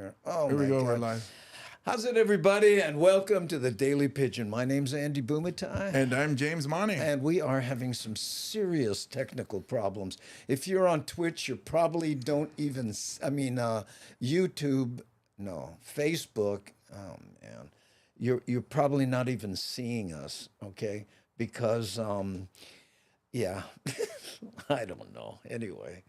here. Oh Here we my go. We're God. live. How's it, everybody? And welcome to the Daily Pigeon. My name's Andy Bumatai. And I'm James Money. And we are having some serious technical problems. If you're on Twitch, you probably don't even, YouTube, no, Facebook, oh man, you're probably not even seeing us, okay? Because, yeah, I don't know. Anyway.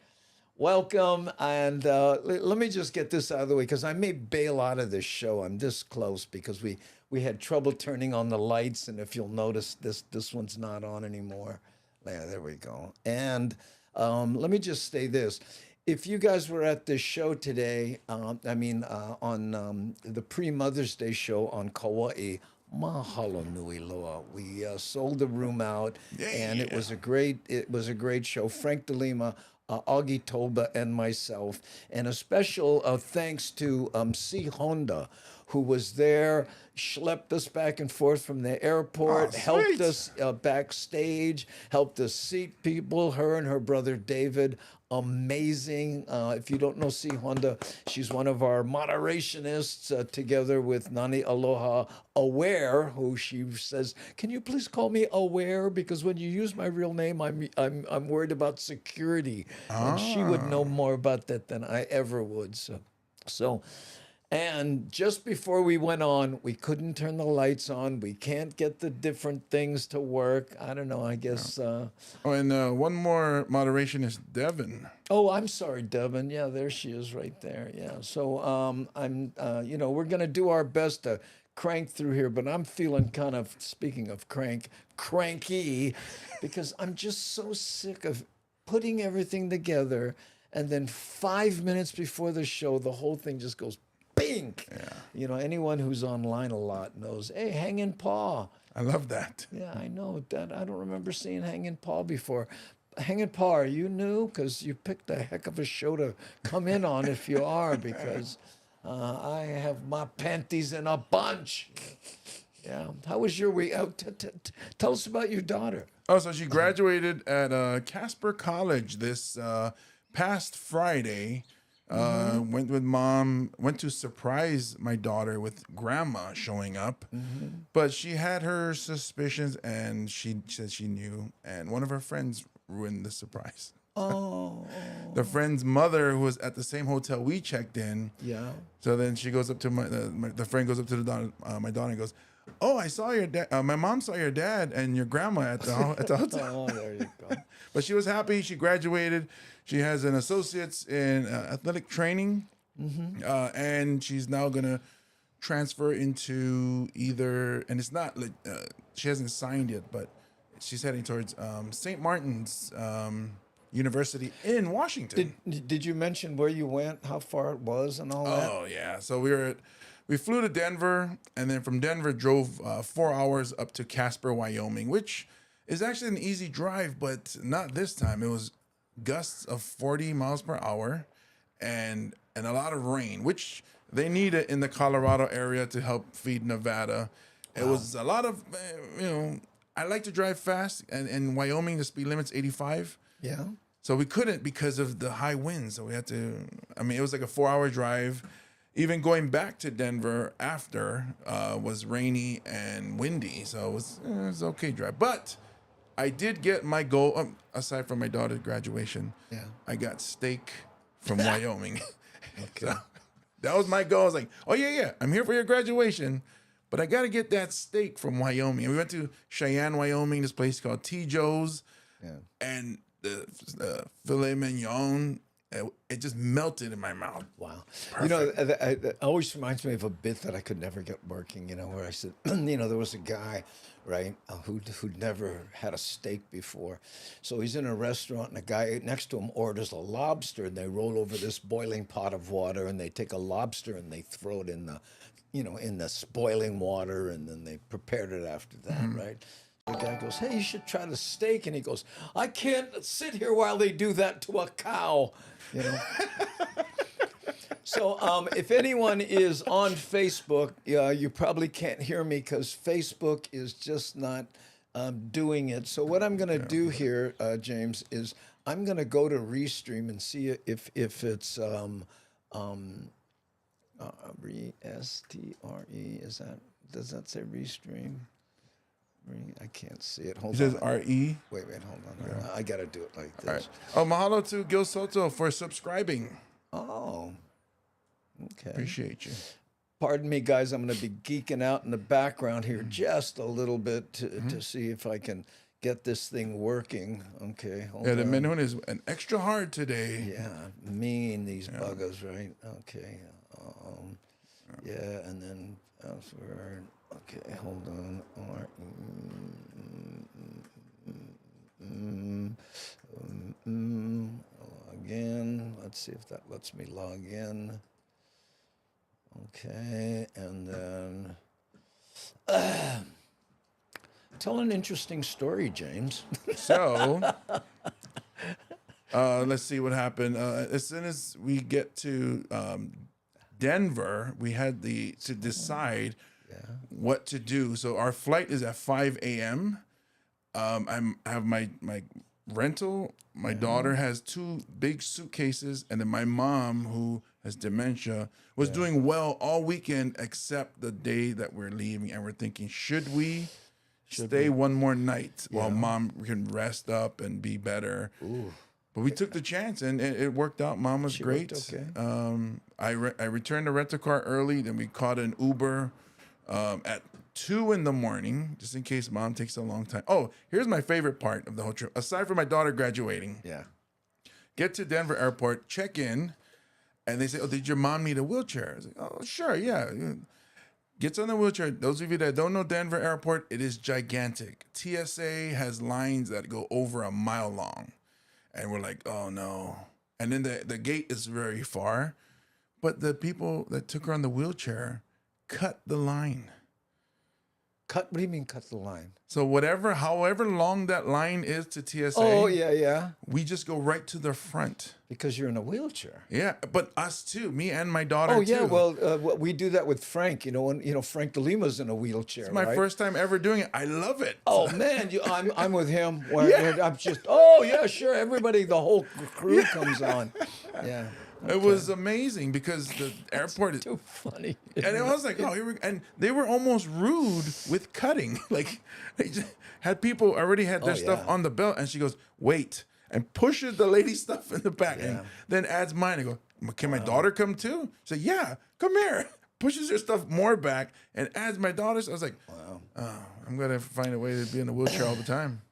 Welcome, and let me just get this out of the way because I may bail out of this show. I'm this close because we had trouble turning on the lights, and if you'll notice, this one's not on anymore. Yeah, there we go. And let me just say this: if you guys were at this show today, on the pre-Mother's Day show on Kauai. Mahalo nui loa. We sold the room out, and it was a great show. Frank DeLima, Augie Toba, and myself, and a special thanks to C Honda, who was there, schlepped us back and forth from the airport, helped us backstage, helped us seat people. Her and her brother David. Amazing. If you don't know C. Honda, she's one of our moderationists together with Nani Aloha Aware, who she says, "Can you please call me Aware? Because when you use my real name, I'm worried about security." And she would know more about that than I ever would. So and just before we went on, we couldn't turn the lights on. We can't get the different things to work. I don't know. I guess. And one more moderation is Devin. Oh, I'm sorry, Devin. Yeah, there she is, right there. Yeah. So we're gonna do our best to crank through here, but I'm feeling kind of, speaking of cranky, because I'm just so sick of putting everything together, and then 5 minutes before the show, the whole thing just goes. Bink. Yeah. Anyone who's online a lot knows, hey, Hanging Paw. I love that. Yeah, I know that. I don't remember seeing Hanging Paw before. Hanging Paw, are you new? Because you picked a heck of a show to come in on if you are, because I have my panties in a bunch. Yeah. How was your week? Tell us about your daughter. Oh, so she graduated at Casper College this past Friday. Went with mom, went to surprise my daughter with grandma showing up. But she had her suspicions, and she said she knew. And one of her friends ruined the surprise. Oh. The friend's mother, who was at the same hotel we checked in. Yeah. So then she goes up to the friend goes up to my daughter and goes, "Oh, I saw your dad. My mom saw your dad and your grandma at the hotel." Oh, there you go. But she was happy. She graduated. She has an associate's in athletic training, and she's now gonna transfer into either. And it's not like she hasn't signed yet, but she's heading towards St. Martin's University in Washington. Did you mention where you went, how far it was, and all that? Oh yeah. So we flew to Denver, and then from Denver drove 4 hours up to Casper, Wyoming, which is actually an easy drive, but not this time. It was gusts of 40 miles per hour and a lot of rain, which they need it in the Colorado area to help feed Nevada. Wow. It was a lot of, I like to drive fast, and in Wyoming, the speed limit's 85. Yeah. So we couldn't because of the high winds. So we had to, it was like a 4-hour drive. Even going back to Denver after was rainy and windy. So it was an okay drive. But I did get my goal, aside from my daughter's graduation. Yeah. I got steak from Wyoming. Okay. So that was my goal. I was like, oh, yeah, I'm here for your graduation, but I got to get that steak from Wyoming. And we went to Cheyenne, Wyoming, this place called T. Joe's. Yeah. And the filet mignon, it just melted in my mouth. Wow. Perfect. It always reminds me of a bit that I could never get working, where I said, there was a guy, right, who'd never had a steak before. So he's in a restaurant, and a guy next to him orders a lobster, and they roll over this boiling pot of water, and they take a lobster and they throw it in the, in the boiling water, and then they prepared it after that, right? The guy goes, hey, you should try the steak. And he goes, I can't sit here while they do that to a cow. So if anyone is on Facebook, you probably can't hear me because Facebook is just not doing it. So what I'm going to do here, James, is I'm going to go to Restream and see if it's Restre. Is that? Does that say restream? I can't see it. It Hold says on. RE. Wait, hold on. I gotta do it like All right. this. Oh, mahalo to Gil Soto for subscribing. Oh, okay. Appreciate you. Pardon me, guys. I'm going to be geeking out in the background here just a little bit to see if I can get this thing working. Okay, hold Yeah, the on. menu is an extra hard today. Yeah, mean these buggers, right? Okay. Yeah, and then password. Okay, hold on. Log in. Let's see if that lets me log in. Okay, and then tell an interesting story, James. So, let's see what happened. As soon as we get to Denver, we had to decide what to do. So our flight is at 5 a.m. I have my rental. My daughter has 2 big suitcases, and then my mom, who has dementia, was doing well all weekend except the day that we're leaving. And we're thinking, should we stay one more night while mom can rest up and be better? Ooh. But we took the chance, and it worked out. Mom was great. Okay. I returned the rental car early. Then we caught an Uber at 2 in the morning, just in case mom takes a long time. Oh, here's my favorite part of the whole trip. Aside from my daughter graduating, Yeah. get to Denver airport, check in, and they say, "Oh, did your mom need a wheelchair?" I was like, "Oh, sure, yeah." Gets on the wheelchair. Those of you that don't know Denver airport, it is gigantic. TSA has lines that go over a mile long. And we're like, oh no. And then the gate is very far. But the people that took her on the wheelchair cut the line. Cut? What do you mean cut the line? So however long that line is to TSA, Oh, yeah. we just go right to the front. Because you're in a wheelchair. Yeah, but us too, me and my daughter Oh, yeah. too. Well, we do that with Frank. When Frank DeLima's in a wheelchair. It's my right? first time ever doing it. I love it. Oh man, I'm with him. Where I'm just sure. Everybody, the whole crew comes on. Yeah. It was amazing because the airport is Too funny. and it was like, oh, and they were almost rude with cutting. Like, they just had people already had their stuff on the belt, and she goes, wait, and pushes the lady's stuff in the back, and then adds mine. I go, can my daughter come too? She said, yeah, come here. Pushes her stuff more back and adds my daughter's. I was like, wow, I'm gonna find a way to be in a wheelchair all the time.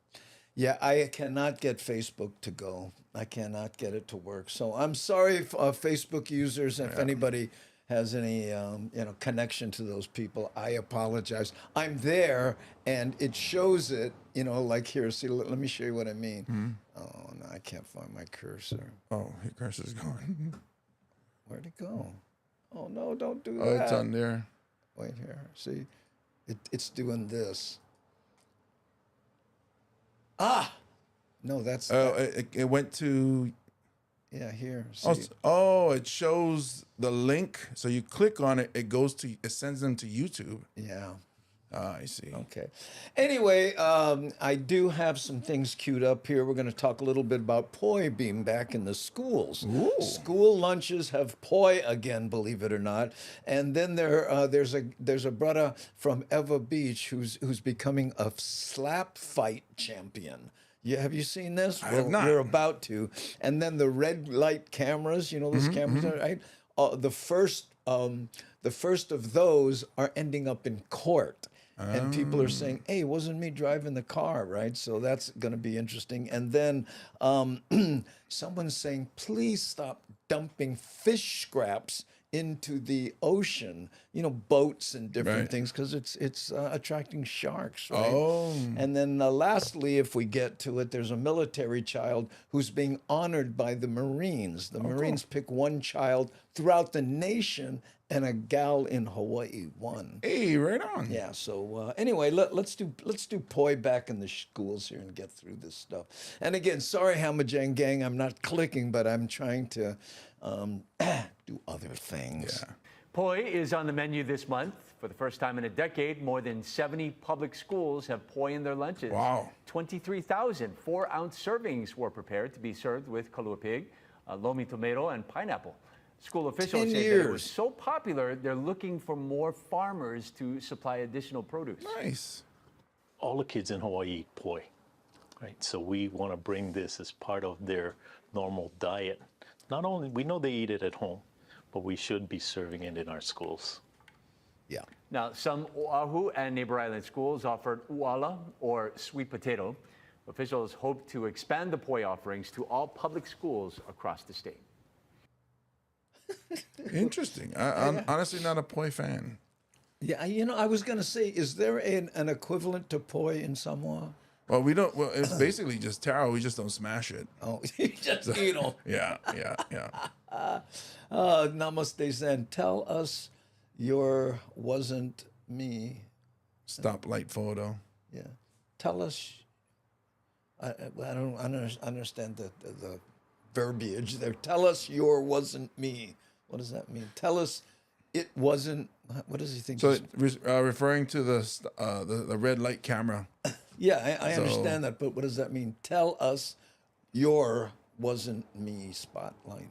Yeah, I cannot get Facebook to go. I cannot get it to work. So I'm sorry, Facebook users. If anybody has any connection to those people, I apologize. I'm there, and it shows it. Like here. See, let me show you what I mean. Oh no, I can't find my cursor. Oh, your cursor's gone. Where'd it go? Oh no, don't do that. Oh, it's on there. Wait here. See, it's doing this. Ah, no, that's It went to. yeah, here. See. It shows the link. So you click on it, it sends them to YouTube. Yeah. I see. Okay. Anyway, I do have some things queued up here. We're going to talk a little bit about poi being back in the schools. Ooh. School lunches have poi again, believe it or not. And then there's a brother from Eva Beach who's becoming a slap fight champion. Yeah, have you seen this? I have not. You're about to. And then the red light cameras, those cameras, right? The first of those are ending up in court. And people are saying, hey, it wasn't me driving the car, right? So that's going to be interesting. And then someone's saying, please stop dumping fish scraps into the ocean, boats and different things, because it's attracting sharks, right? Oh. And then lastly, if we get to it, there's a military child who's being honored by the Marines. The Marines pick one child throughout the nation, and a gal in Hawaii won. Hey, right on. Yeah. So anyway, let's do poi back in the schools here and get through this stuff. And again, sorry, Hamajang Gang, I'm not clicking, but I'm trying to do other things. Yeah. Poi is on the menu this month. For the first time in a decade, more than 70 public schools have poi in their lunches. Wow. 23,000 4-ounce servings were prepared to be served with kalua pig, lomi tomato, and pineapple. School officials 10 said that it was years. so popular, they're looking for more farmers to supply additional produce. Nice. All the kids in Hawaii eat poi, right? So we want to bring this as part of their normal diet. Not only, we know they eat it at home, but we should be serving it in our schools. Yeah. Now, some Oahu and neighbor island schools offered uala, or sweet potato. Officials hope to expand the poi offerings to all public schools across the state. Interesting. I'm honestly not a poi fan. Yeah, I was going to say, is there an equivalent to poi in Samoa? Well, we don't. Well, it's basically just taro. We just don't smash it. Oh, just, Yeah. Namaste Zen. Tell us your wasn't me. Stoplight photo. Yeah. Tell us. I don't understand the verbiage there. Tell us your wasn't me. What does that mean? Tell us it wasn't. What does he think? So referring to the red light camera. Yeah, I understand that, but what does that mean? Tell us your wasn't me spotlight.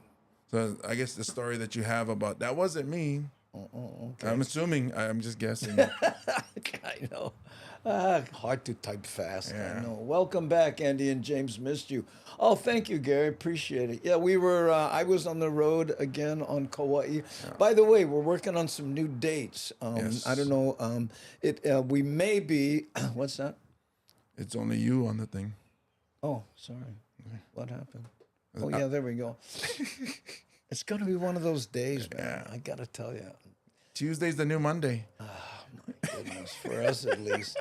So I guess the story that you have about that wasn't me. Okay. I'm assuming. I'm just guessing. I know. Hard to type fast. Yeah. I know. Welcome back, Andy and James. Missed you. Oh, thank you, Gary. Appreciate it. Yeah, we were. I was on the road again on Kauai. By the way, we're working on some new dates. Yes. I don't know. We may be. What's that? It's only you on the thing. Oh, sorry. What happened? Oh, yeah. There we go. It's gonna be one of those days, man. I gotta tell you. Tuesday's the new Monday. My goodness, for us at least.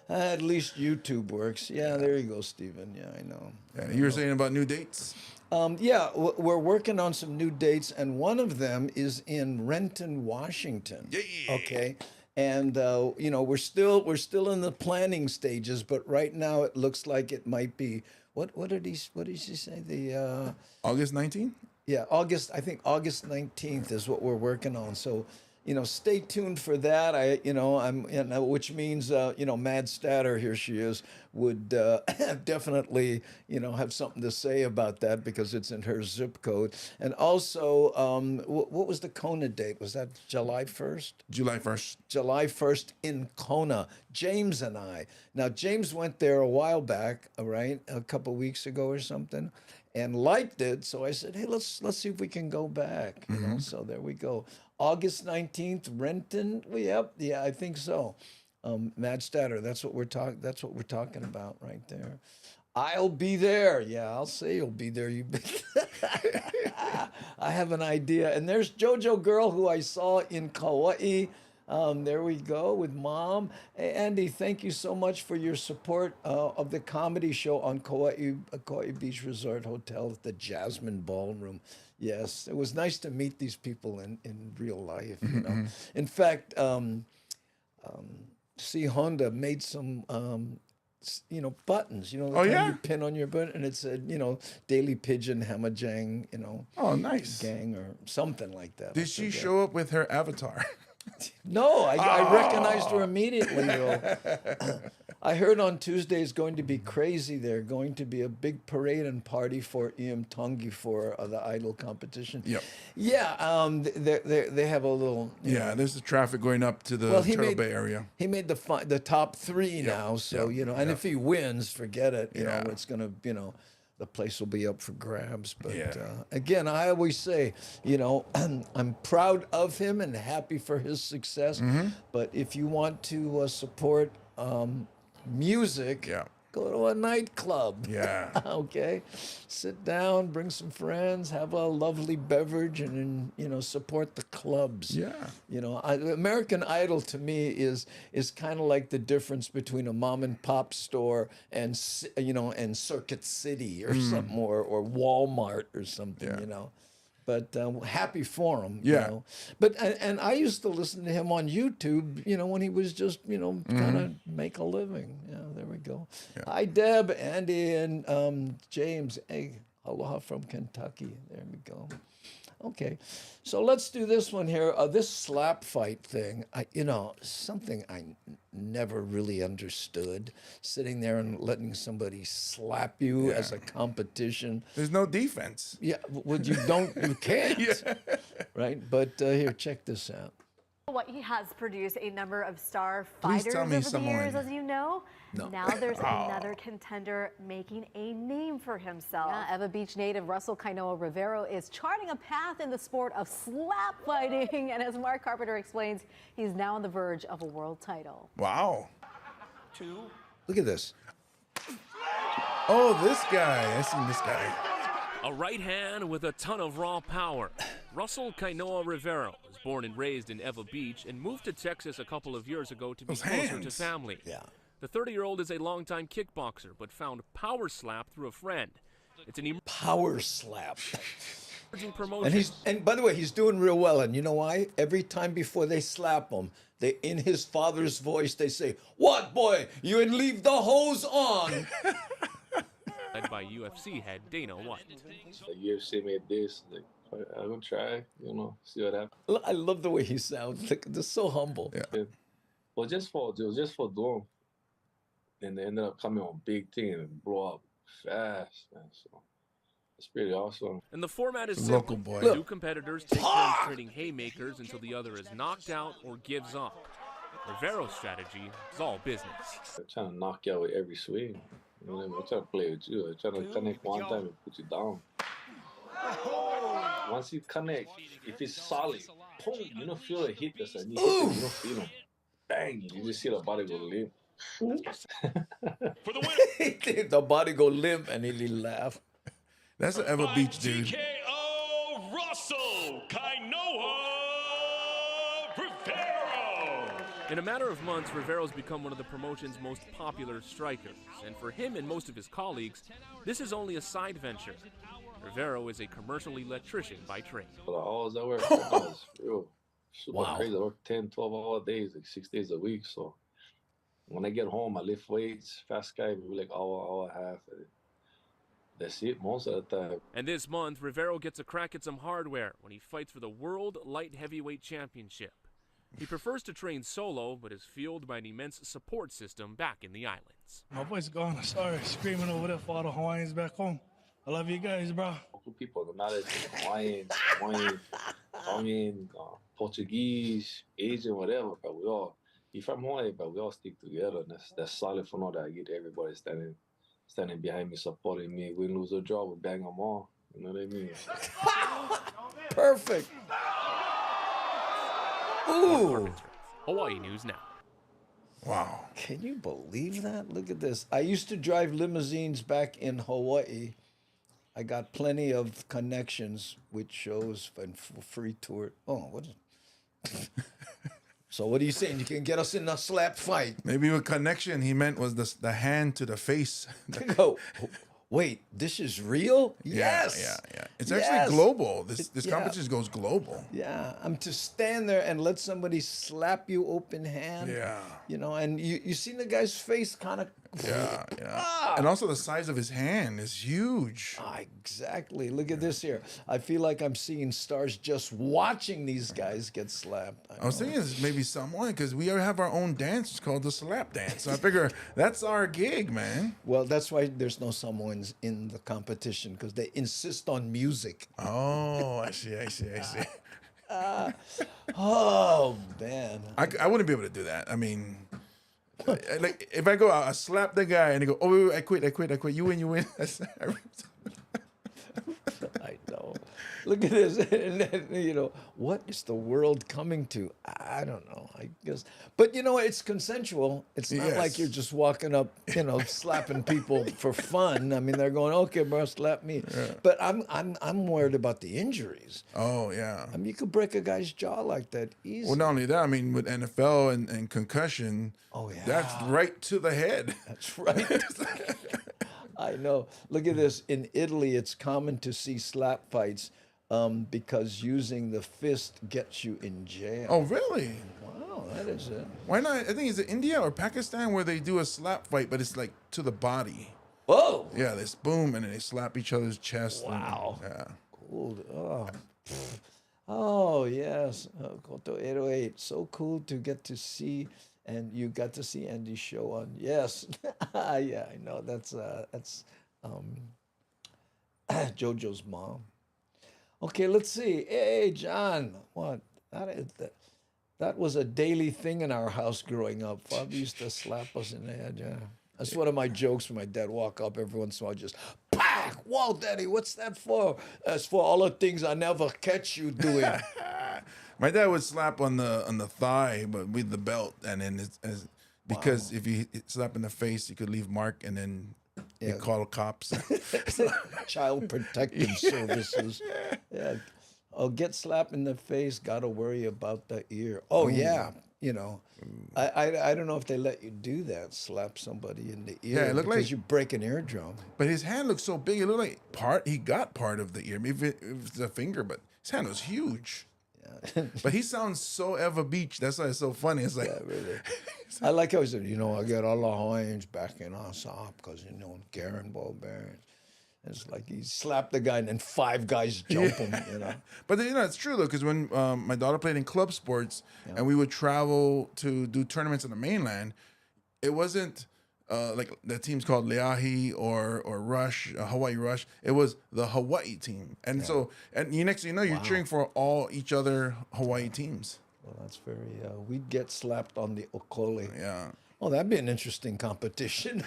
At least YouTube works. Yeah, there you go, Stephen. Yeah, I know. Yeah, you were saying about new dates. We're working on some new dates, and one of them is in Renton, Washington. Yeah. Okay, and we're still in the planning stages, but right now it looks like it might be. What did he say? The August 19th? yeah, August. I think August 19th is what we're working on. So, stay tuned for that. Which means, Mad Statter, here she is, would definitely, have something to say about that because it's in her zip code. And also, what was the Kona date? Was that July 1st? July 1st. July 1st in Kona. James and I. Now, James went there a while back, right? A couple weeks ago or something, and liked it. So I said, hey, let's see if we can go back. So there we go. August 19th, Renton. Yeah, I think so. Mad Statter. That's what we're talking about right there. I'll be there. Yeah, I'll say you'll be there. I have an idea. And there's JoJo Girl, who I saw in Kauai. There we go with Mom. Hey, Andy, thank you so much for your support of the comedy show on Kauai Beach Resort Hotel at the Jasmine Ballroom. Yes, it was nice to meet these people in real life. In fact, C Honda made some buttons. The kind you pin on your button, and it said Daily Pigeon Hamajang. Oh, nice. Gang or something like that. Did she show up with her avatar? No, I recognized her immediately, though. I heard on Tuesday is going to be crazy there. Going to be a big parade and party for Iam Tongi for the Idol competition. Yep. Yeah, they have a little... There's the traffic going up to the Turtle Bay area. He made the top three now, so, and if he wins, forget it. It's going to, the place will be up for grabs. But again, I always say, I'm proud of him and happy for his success. But if you want to support music, go to a nightclub. Yeah. Okay. Sit down, bring some friends, have a lovely beverage, and support the clubs. Yeah. American Idol to me is kind of like the difference between a mom and pop store and and Circuit City or something, or Walmart or something. But happy for him. But and I used to listen to him on YouTube. When he was just kind of make a living. Yeah, there we go. Yeah. Hi, Deb, Andy, and James. Hey, aloha from Kentucky. There we go. Okay, so let's do this one here. This slap fight thing, something I never really understood. Sitting there and letting somebody slap you as a competition. There's no defense. Yeah, well, you can't. right? But here, check this out. He has produced a number of star Please fighters tell me over the someone. years, as you know. No. Now there's another contender making a name for himself. Yeah, Eva Beach native Russell Kainoa Rivero is charting a path in the sport of slap fighting. And as Mark Carpenter explains, he's now on the verge of a world title. Wow. Look at this. Oh, this guy. I seen this guy. A right hand with a ton of raw power. Russell Kainoa Rivero was born and raised in Eva Beach and moved to Texas a couple of years ago to be Those closer to hands. family. Yeah. The 30-year-old is a longtime kickboxer, but found power slap through a friend. It's an Power slap. emerging promotion. And by the way, he's doing real well. And you know why? Every time before they slap him, they in his father's voice they say, "What boy? You ain't leave the hose on." Led by UFC head Dana White. The UFC made this. Like, I'm gonna try, see what happens. I love the way he sounds. Like, they're so humble. Yeah. Well, just for Dome, and they ended up coming on big thing and blow up fast, man. So it's pretty awesome. And the format is Local simple. boy. Two competitors take turns trading haymakers until the other is knocked out or gives up. Rivero's strategy is all business. I'm trying to knock you out with every swing. You know what I mean? I'm trying to play with you. I'm trying to connect one time and put you down. Once you connect, if it's solid, boom, you don't feel a hit that's underneath it. You don't feel them. Bang, you just see the body go limp. For the win. The body go limp and he laugh. That's an Eva Beach dude. TKO Russell Kainoa Rivero. In a matter of months, Rivero's become one of the promotion's most popular strikers. And for him and most of his colleagues, this is only a side venture. Rivero is a commercial electrician by trade. For the hours I work, it's real super Wow. crazy. I work 10, 12-hour days, like 6 days a week. So when I get home, I lift weights, fast guy, maybe like hour and a half. And that's it most of the time. And this month, Rivero gets a crack at some hardware when he fights for the World Light Heavyweight Championship. He prefers to train solo, but is fueled by an immense support system back in the islands. My voice gone. Sorry, screaming over there for all the Hawaiians back home. I love you guys, bro. Local people, no matter if it's Hawaiian, Tongan, Portuguese, Asian, whatever, but we all, you're from Hawaii, but we all stick together. And that's solid for now that I get everybody standing behind me, supporting me. We lose a job, we bang them all. You know what I mean? Perfect. Ooh. Hawaii News Now. Wow. Can you believe that? Look at this. I used to drive limousines back in Hawaii. I got plenty of connections with shows and free tour. Oh, what is So what are you saying? You can get us in a slap fight? Maybe with connection, he meant was the hand to the face. Go. Wait, this is real? Yes. Yeah. It's Yes. actually global. This Yeah. competition goes global. Yeah, I'm to stand there and let somebody slap you open hand. Yeah. You know, and you see the guy's face kind of. Yeah. And also the size of his hand is huge. Exactly. Look at this here. I feel like I'm seeing stars just watching these guys get slapped. I was thinking it's maybe someone because we have our own dance. It's called the slap dance. So I figure that's our gig, man. Well, that's why there's no Samoans in the competition because they insist on music. Oh, I see. Oh man. I wouldn't be able to do that. I mean, like if I go out, I slap the guy and he go, "Oh, wait, I quit. You win." I know. Look at this. And then, what is the world coming to? I don't know. I guess. But it's consensual. It's not like Yes. you're just walking up, slapping people for fun. I mean, they're going, "Okay, bro, slap me." Yeah. But I'm worried about the injuries. Oh yeah. I mean, you could break a guy's jaw like that easily. Well, not only that, I mean, with NFL and concussion, Oh, yeah. that's right to the head. That's right. I know. Look at this. In Italy, it's common to see slap fights because using the fist gets you in jail. Oh, really? Wow, that is it. Why not? I think it's India or Pakistan where they do a slap fight, but it's like to the body. Whoa. Yeah, they boom and then they slap each other's chest. Wow. Yeah. Cool. Oh, yes. Koto 808. So cool to get to see. And you got to see Andy's show on. Yes. Yeah, I know. That's JoJo's mom. Okay, let's see. Hey, John, what? That was a daily thing in our house growing up. Father used to slap us in the head. Yeah, that's one of my jokes when my dad walk up every once in a while. Just, pack. Whoa, Daddy, what's that for? That's for all the things I never catch you doing. My dad would slap on the thigh, but with the belt, and then because if you slap in the face, you could leave mark, and then they call cops. Child Protective Services. Yeah. Oh, get slapped in the face. Got to worry about the ear. Oh yeah, you know. I don't know if they let you do that. Slap somebody in the ear. Yeah, it looked because like you break an eardrum. But his hand looked so big. It looked like he got part of the ear. Maybe it was a finger, but his hand was huge. Yeah. But he sounds so Eva Beach. That's why it's so funny. It's like, yeah, really. I like how he said, I get all the Hawaiians backing us up because, Garen ball bearings. It's like he slapped the guy and then 5 guys jump him, But it's true though, because when my daughter played in club sports and we would travel to do tournaments on the mainland, it wasn't like the team's called Leahi or Rush, Hawaii Rush. It was the Hawaii team, and next thing you know, you're cheering for each other Hawaii teams. Well, that's very. We'd get slapped on the okole. Yeah. Oh, that'd be an interesting competition.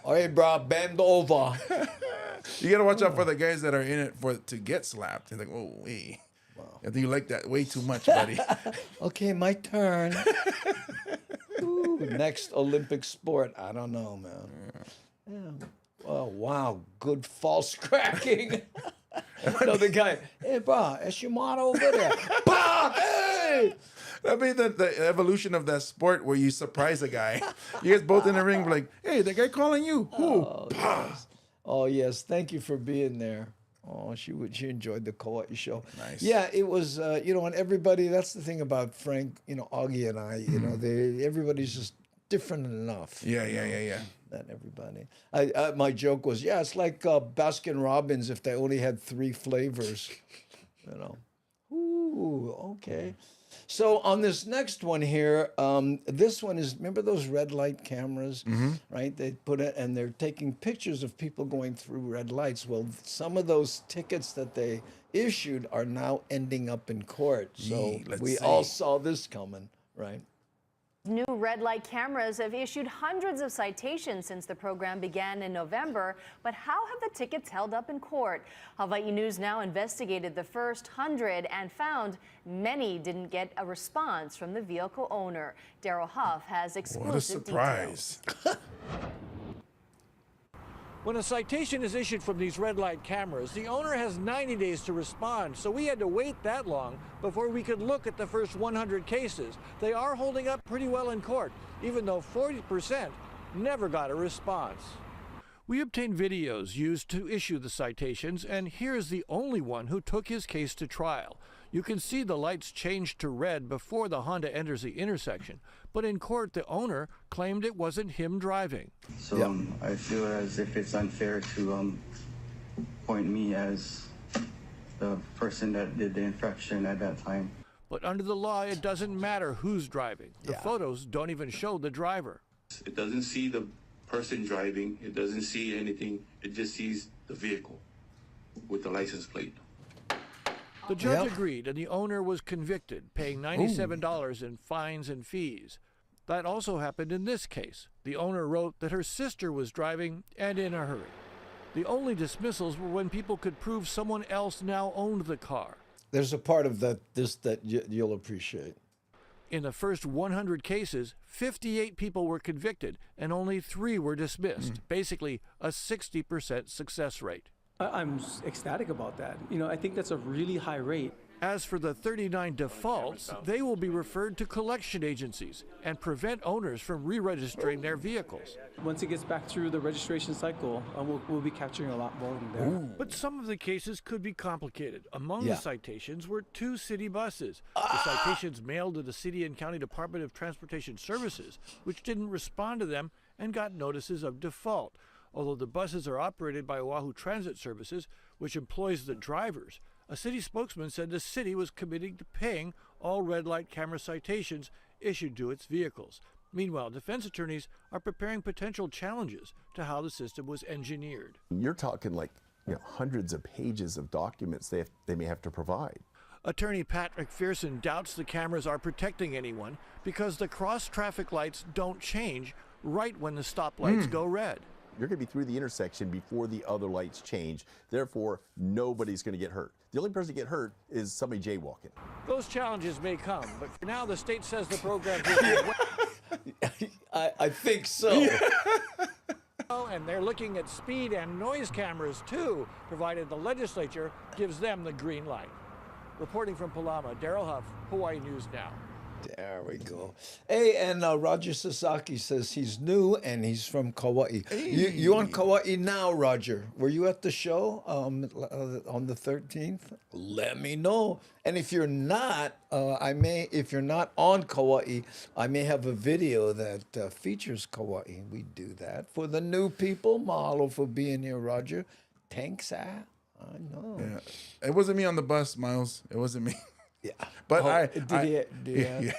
All right, bro, bend over. You gotta watch out for the guys that are in it to get slapped. It's like, oh, wait. Wow. I think you like that way too much, buddy. Okay, my turn. Ooh, next Olympic sport. I don't know, man. Yeah. Oh, wow. Good false cracking. The guy, hey, bro, that's your motto over there. Bah, hey! That'd be the evolution of that sport where you surprise a guy. You guys both in the ring, like, hey, the guy calling you. Who? Oh, yes. Thank you for being there. Oh, she enjoyed the Kauai show. Nice. Yeah, it was, and everybody, that's the thing about Frank, Augie and I, everybody's just different enough. Yeah. Not everybody. My joke was, it's like Baskin Robbins if they only had 3 flavors, Ooh, okay. So on this next one here, this one is, remember those red light cameras, right? They put it, and they're taking pictures of people going through red lights. Well, some of those tickets that they issued are now ending up in court. So we all saw this coming, right? New red light cameras have issued hundreds of citations since the program began in November, but how have the tickets held up in court? Hawaii News Now investigated the first 100 and found many didn't get a response from the vehicle owner. Daryl Huff has exclusive details. What a surprise. When a citation is issued from these red light cameras, the owner has 90 days to respond, so we had to wait that long before we could look at the first 100 cases. They are holding up pretty well in court, even though 40% never got a response. We obtained videos used to issue the citations, and here's the only one who took his case to trial. You can see the lights change to red before the Honda enters the intersection, but in court the owner claimed it wasn't him driving. So I feel as if it's unfair to point me as the person that did the infraction at that time. But under the law, it doesn't matter who's driving. The photos don't even show the driver. It doesn't see the person driving. It doesn't see anything. It just sees the vehicle with the license plate. The judge agreed, and the owner was convicted, paying $97 in fines and fees. That also happened in this case. The owner wrote that her sister was driving and in a hurry. The only dismissals were when people could prove someone else now owned the car. There's a part of that you'll appreciate. In the first 100 cases, 58 people were convicted and only 3 were dismissed, basically a 60% success rate. I'm ecstatic about that. I think that's a really high rate. As for the 39 defaults, they will be referred to collection agencies and prevent owners from re-registering their vehicles. Once it gets back through the registration cycle, we'll be capturing a lot more in there. But some of the cases could be complicated. Among the citations were 2 city buses. The citations mailed to the City and County Department of Transportation Services, which didn't respond to them and got notices of default. Although the buses are operated by Oahu Transit Services, which employs the drivers, a city spokesman said the city was committing to paying all red light camera citations issued to its vehicles. Meanwhile, defense attorneys are preparing potential challenges to how the system was engineered. You're talking like hundreds of pages of documents they may have to provide. Attorney Pat McPherson doubts the cameras are protecting anyone because the cross-traffic lights don't change right when the stoplights go red. You're going to be through the intersection before the other lights change. Therefore, nobody's going to get hurt. The only person to get hurt is somebody jaywalking. Those challenges may come, but for now, the state says the program will be I think so. and they're looking at speed and noise cameras too, provided the legislature gives them the green light. Reporting from Palama, Daryl Huff, Hawaii News Now. There we go. Hey, and Roger Sasaki says he's new and he's from Kauai. Hey. You on Kauai now, Roger? Were you at the show on the 13th? Let me know. And if you're not, if you're not on Kauai, I may have a video that features Kauai. We do that for the new people. Mahalo for being here, Roger. Thanks, I know. Yeah. It wasn't me on the bus, Miles. It wasn't me. Yeah. But yeah,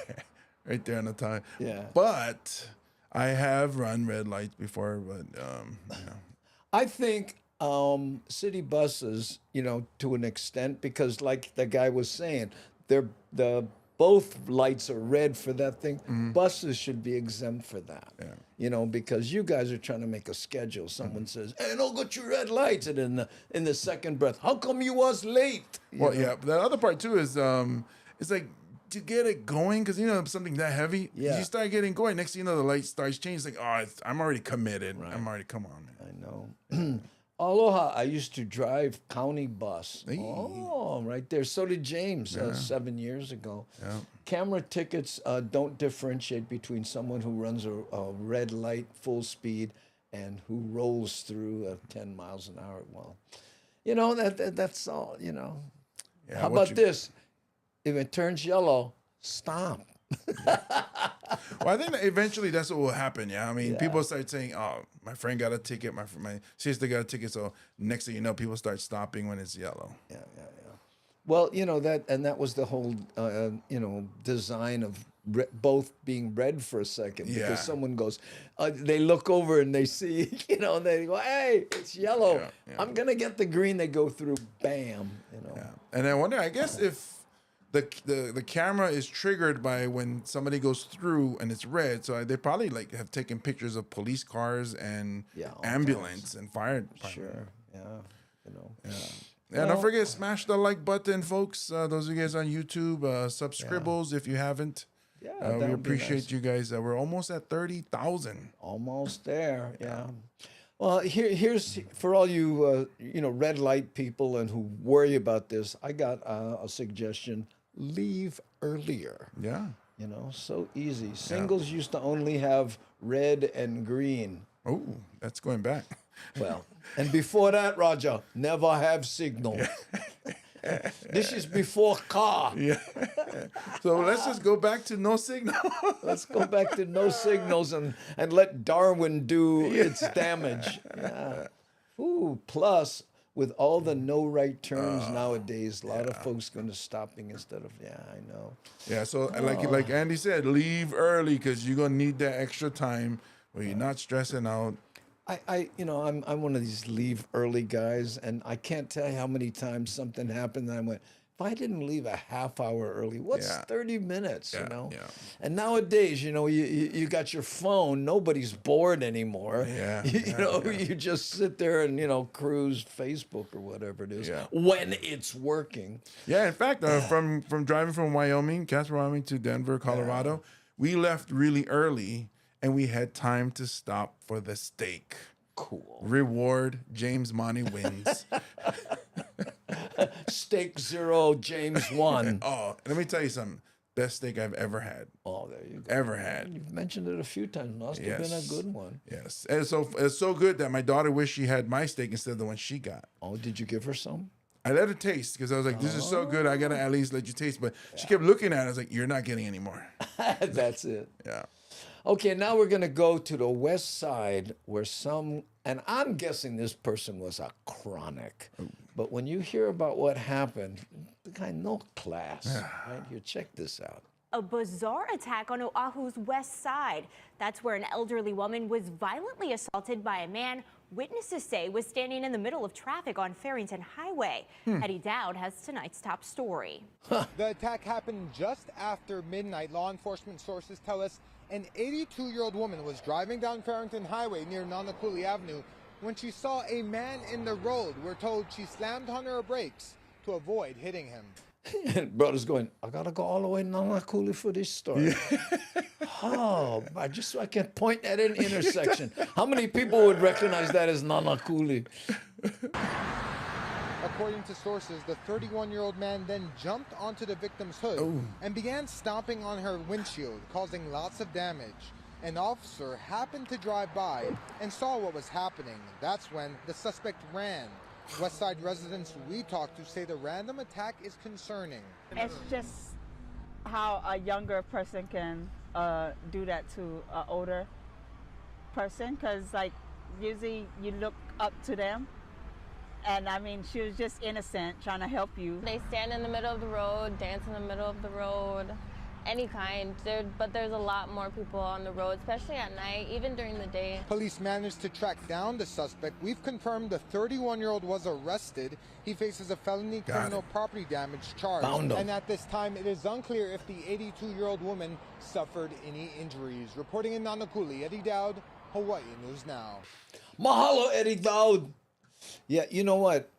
right there on the time. Yeah. But I have run red lights before, but I think city buses, to an extent, because like the guy was saying, both lights are red for that thing. Buses should be exempt for that. Yeah. Because you guys are trying to make a schedule. Someone says, "Hey, don't got your red lights," and in the second breath, "How come you was late?" Well, yeah. But the other part too is it's like to get it going, because something that heavy. Yeah. You start getting going. Next thing you know, the light starts changing. It's like, I'm already committed. Right. Come on, man. I know. Aloha, I used to drive county bus. Hey. Oh, right there. So did James 7 years ago. Yeah. Camera tickets don't differentiate between someone who runs a red light full speed and who rolls through 10 miles an hour. Well, that's all, Yeah, How about this? If it turns yellow, stop. Well, I think that eventually that's what will happen. Yeah, I mean, people start saying, "Oh, my friend got a ticket. My sister got a ticket." So next thing you know, people start stopping when it's yellow. Yeah. Well, that was the whole, design of both being red for a second, because Yeah. someone goes, they look over and they see, they go, "Hey, it's yellow. Yeah. I'm gonna get the green." They go through, bam. Yeah. And I wonder, I guess if the camera is triggered by when somebody goes through and it's red, so they probably have taken pictures of police cars and all ambulance and fire department. Sure. Yeah. Yeah. And don't forget, smash the like button, folks. Those of you guys on YouTube, subscribbles if you haven't. Yeah, we that would be appreciate nice. you guys. We're almost at 30,000. Almost there. Yeah. Well, here's for all you red light people and who worry about this. I got a suggestion: leave earlier. Yeah. So easy. Singles used to only have red and green. Oh, that's going back. Well, and before that, Roger, never have signal. This is before car. Yeah. So let's just go back to no signal. Let's go back to no signals and let Darwin do its damage. Yeah. Ooh, plus, with all the no right turns nowadays, a lot of folks going to stopping instead of, I know. Yeah, so like Andy said, leave early because you're going to need that extra time where you're not stressing out. I'm one of these leave early guys, and I can't tell you how many times something happened and I went, if I didn't leave a half hour early, what's 30 minutes, Yeah. And nowadays, you got your phone, nobody's bored anymore. Yeah. You just sit there and, cruise Facebook or whatever it is when it's working. Yeah, in fact, from driving from Casper, Wyoming to Denver, Colorado, we left really early and we had time to stop for the steak. Cool. Reward, James Money wins. Steak 0, James 1. Oh, let me tell you something. Best steak I've ever had. Oh, there you go. Ever had. You've mentioned it a few times. Must have been a good one. Yes. And it's so good that my daughter wished she had my steak instead of the one she got. Oh, did you give her some? I let her taste because I was like, this is so good. I got to at least let you taste. But she kept looking at it. I was like, you're not getting any more. That's it. Yeah. Okay, now we're going to go to the west side where and I'm guessing this person was a chronic, but when you hear about what happened, the guy, no class. Right here, check this out. a bizarre attack on Oahu's west side. That's where an elderly woman was violently assaulted by a man witnesses say was standing in the middle of traffic on Farrington Highway. Eddie Dowd has tonight's top story. The attack happened just after midnight. Law enforcement sources tell us an 82-year-old woman was driving down Farrington Highway near Nanakuli Avenue when she saw a man in the road. We're told she slammed on her brakes to avoid hitting him. And brother's going, I gotta go all the way to Nanakuli for this story. Oh, I can point at an intersection. How many people would recognize that as Nanakuli? According to sources, the 31-year-old man then jumped onto the victim's hood and began stomping on her windshield, causing lots of damage. An officer happened to drive by and saw what was happening. That's when the suspect ran. Westside residents we talked to say the random attack is concerning. It's just how a younger person can do that to an older person, because like usually you look up to them, and I mean she was just innocent trying to help you. They stand in the middle of the road, dance in the middle of the road, any kind. But there's a lot more people on the road, especially at night, even during the day. Police managed to track down the suspect. We've confirmed the 31-year-old was arrested. He faces a felony criminal property damage charge. And at this time, it is unclear if the 82-year-old woman suffered any injuries. Reporting in Nanakuli, Eddie Dowd, Hawaii News Now. Mahalo, Eddie Dowd. Yeah, you know what?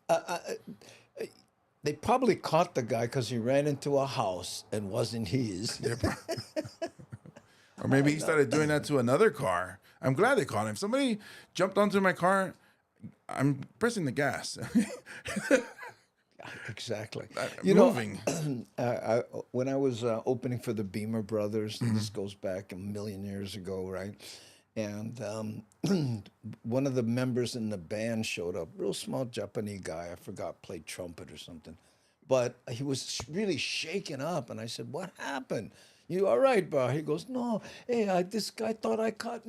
They probably caught the guy because he ran into a house and wasn't his. Or maybe he started doing that to another car. I'm glad they caught him. Somebody jumped onto my car. I'm pressing the gas. Exactly. Moving. When I was opening for the Beamer Brothers, this goes back a million years ago, right? And one of the members in the band showed up, real small Japanese guy, I forgot, played trumpet or something. But he was really shaken up, and I said, what happened? You all right, bro? He goes, no, hey, this guy thought I cut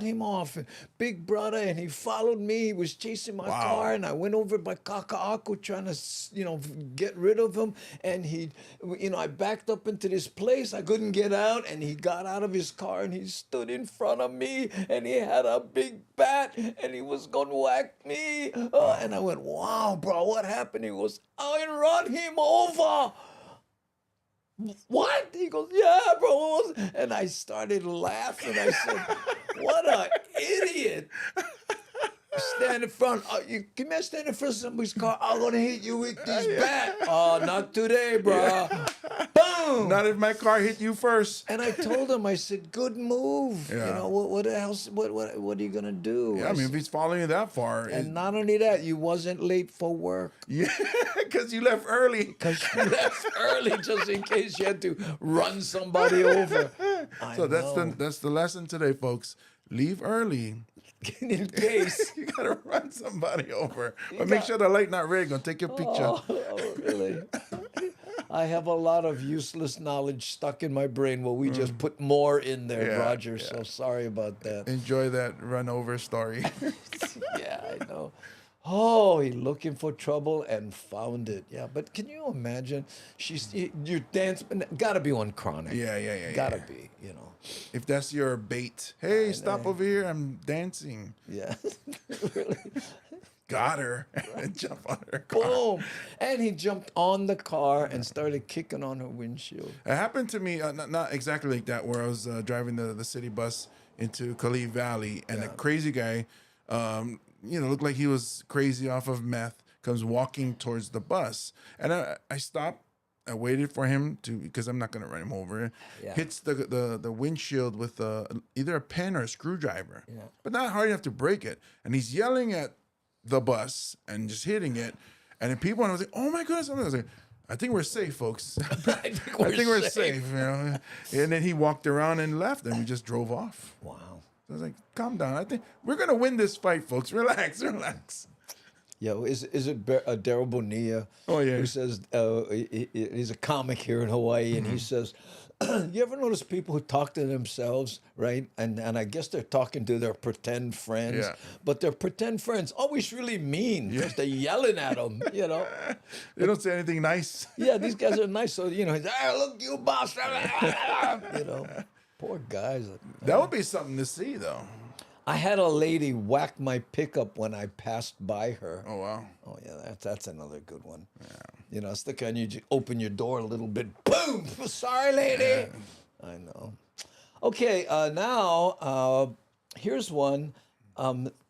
him off. And big brother, and he followed me. He was chasing my car, and I went over by Kaka'aku trying to, get rid of him. And I backed up into this place. I couldn't get out, and he got out of his car, and he stood in front of me, and he had a big bat, and he was going to whack me. And I went, wow, bro, what happened? He goes, I run him over. What? He goes, yeah, bro. And I started laughing. I said, what an idiot. Stand in front. You give me a stand in front of somebody's car. I'm going to hit you with this bat. Oh, not today, bro. Boom. Not if my car hit you first. And I told him, I said, good move. Yeah. What else? What are you going to do? Yeah, I mean, if he's following you that far. And not only that, you wasn't late for work. Yeah, because you left early. Because you left early just in case you had to run somebody over. So that's the lesson today, folks. Leave early. In case. You gotta run somebody over. But make sure the light not red. Gonna take your picture. Oh, really? I have a lot of useless knowledge stuck in my brain. Well, we just put more in there, Roger. Yeah. So sorry about that. Enjoy that run over story. Yeah, I know. Oh, he looking for trouble and found it. Yeah, but can you imagine? You're dancing. Gotta be one chronic. Yeah. Gotta be. If that's your bait, hey, stop over here. I'm dancing. Yeah, really. Got her. And jump on her car. Boom! And he jumped on the car and started kicking on her windshield. It happened to me, not exactly like that, where I was driving the city bus into Kalihi Valley, and a crazy guy, looked like he was crazy off of meth, comes walking towards the bus. And I stopped. I waited for him because I'm not going to run him over. Yeah. Hits the windshield with either a pen or a screwdriver, but not hard enough to break it. And he's yelling at the bus and just hitting it. And then people, and I was like, oh my goodness. I was like, I think we're safe, folks. I think we're safe. And then he walked around and left, and we just drove off. Wow. So I was like, calm down. I think we're going to win this fight, folks. Relax. Yo, is it Daryl Bonilla? Oh, yeah. Who says, he's a comic here in Hawaii, and he says, You ever notice people who talk to themselves, right? And I guess they're talking to their pretend friends, Yeah. but their pretend friends always really mean because they're yelling at them, you know? They don't say anything nice. Yeah, these guys are nice. So, you know, he's, hey, look, you boss. You know, poor guys. That would be something to see, though. I had a lady whack my pickup when I passed by her. Oh, wow. Oh, yeah, that's another good one. Yeah. You know, it's the kind you just open your door a little bit, boom, sorry, lady. Yeah. I know. Okay, now, here's one.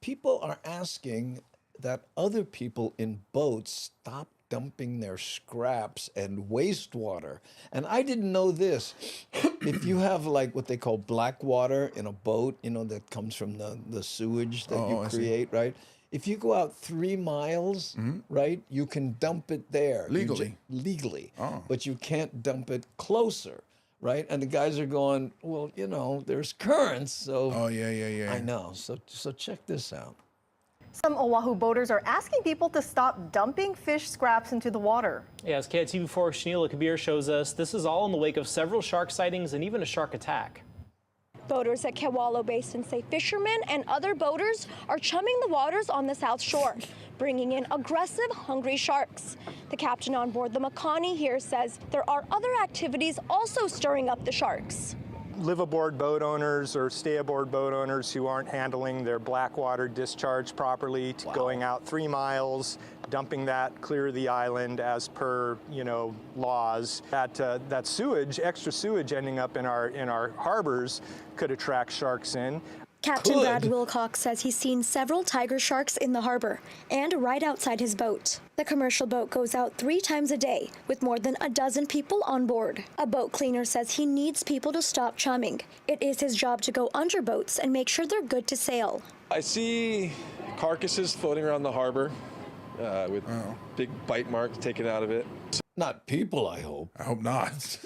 People are asking that other people in boats stop dumping their scraps and wastewater. And I didn't know this. If you have like what they call black water in a boat, you know, that comes from the sewage that you create, right? If you go out 3 miles, right, you can dump it there. Legally? Legally. Oh. But you can't dump it closer, right? And the guys are going, well, you know, there's currents, so... Oh, yeah. I know. So check this out. Some Oahu boaters are asking people to stop dumping fish scraps into the water. Yeah, as KITV4 Shanila Kabir shows us, this is all in the wake of several shark sightings and even a shark attack. Boaters at Kewalo Basin say fishermen and other boaters are chumming the waters on the South Shore, bringing in aggressive, hungry sharks. The captain on board the Makani here says there are other activities also stirring up the sharks. Live aboard boat owners or stay aboard boat owners who aren't handling their black water discharge properly, going out 3 miles, dumping that clear of the island as per, you know, laws. That sewage, extra sewage ending up in our harbors could attract sharks in. Captain Brad Wilcox says he's seen several tiger sharks in the harbor and right outside his boat. The commercial boat goes out 3 times a day with more than a dozen people on board. A boat cleaner says he needs people to stop chumming. It is his job to go under boats and make sure they're good to sail. I see carcasses floating around the harbor with big bite marks taken out of it. Not people, I hope. I hope not.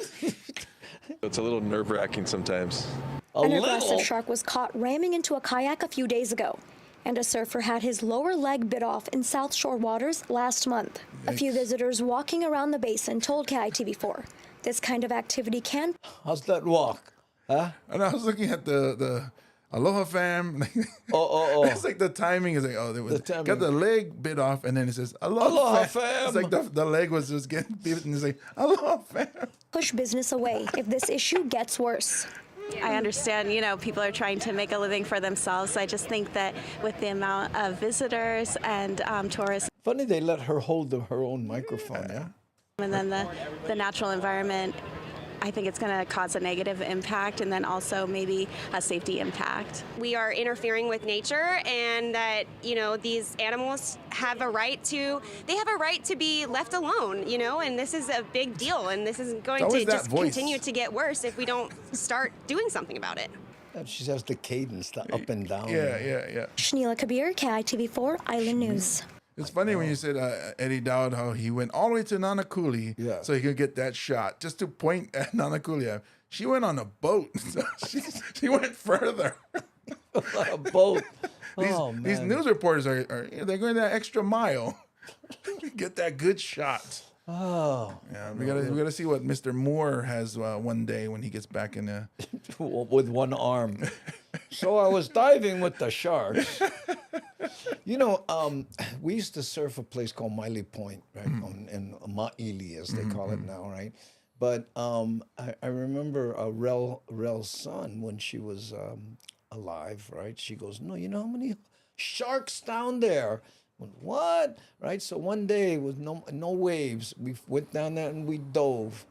It's a little nerve-wracking sometimes. An aggressive shark was caught ramming into a kayak a few days ago, and a surfer had his lower leg bit off in South Shore waters last month. A few visitors walking around the basin told KITV4 this kind of activity can... How's that walk? Huh? And I was looking at the Aloha fam. It's like the timing is like, they was got the leg bit off, and then it says Aloha fam. It's like the leg was just getting bit, and it's like Aloha fam. Push business away if this issue gets worse. I understand, you know, people are trying to make a living for themselves. I just think that with the amount of visitors and tourists. Funny they let her hold her own microphone, yeah? And then the natural environment, I think it's going to cause a negative impact and then also maybe a safety impact. We are interfering with nature, and that, you know, these animals have a right to be left alone, you know, and this is a big deal, and this is going to just continue to get worse if we don't start doing something about it. She has the cadence, the up and down. Yeah. Shanila Kabir, KITV4 Island News. It's funny when you said Eddie Dowd, how he went all the way to Nanakuli so he could get that shot, just to point at Nanakuli. She went on a boat. So she went further. A boat. These news reporters are they're going that extra mile to get that good shot. Oh. Yeah, we gotta see what Mr. Moore has one day when he gets back in the with one arm. So I was diving with the sharks. You know, we used to surf a place called Miley Point, right? In Ma'ili, as they call it now, right? But I remember Rel's son, when she was alive, right? She goes, no, you know how many sharks down there? What? Right? So one day with no waves, we went down there and we dove.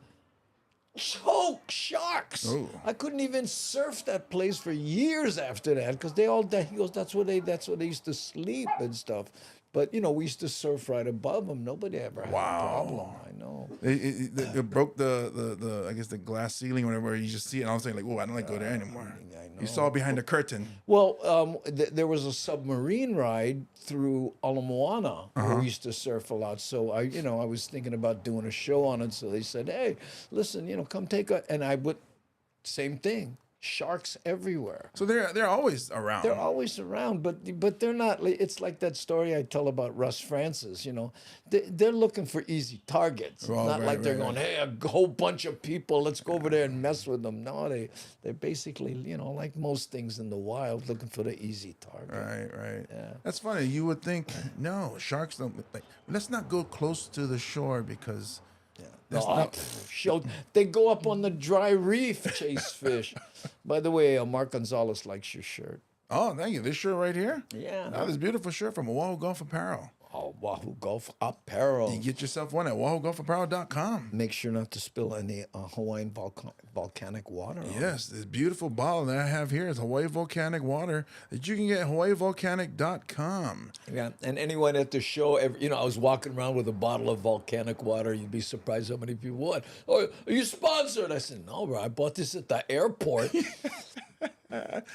Choke sharks. Oh. I couldn't even surf that place for years after that because they all died. He goes, that's where they used to sleep and stuff. But you know, we used to surf right above them. Nobody ever had a problem. I know. It broke the I guess the glass ceiling or whatever. You just see it, and I was like, whoa, I don't like go there anymore. You saw behind the curtain. Well, there was a submarine ride through Ala Moana where we used to surf a lot. So I was thinking about doing a show on it. So they said, hey, listen, come take a, and I would, same thing. sharks everywhere. So they're always around. They're always around, but they're not. It's like that story I tell about Russ Francis. You know, they're looking for easy targets. Oh, Not right, like they're right, going, hey, a whole bunch of people, let's go over there and mess with them. No, they're basically, you know, like most things in the wild, looking for the easy target. Right. Yeah. That's funny. You would think, no, sharks don't. Like, let's not go close to the shore because. That's They go up on the dry reef, chase fish. By the way, Mark Gonzalez likes your shirt. Oh, thank you. This shirt right here? Yeah. Oh, this beautiful shirt from Oahu Golf Apparel. Oh, Wahoo Golf Apparel. You get yourself one at wahogolfapparel.com. Make sure not to spill any Hawaiian volcanic water on Yes, this beautiful bottle that I have here is Hawaii Volcanic Water that you can get at hawaiivolcanic.com. Yeah, and anyone at the show, you know, I was walking around with a bottle of volcanic water. You'd be surprised how many people would. Oh, are you sponsored? I said, no, bro, I bought this at the airport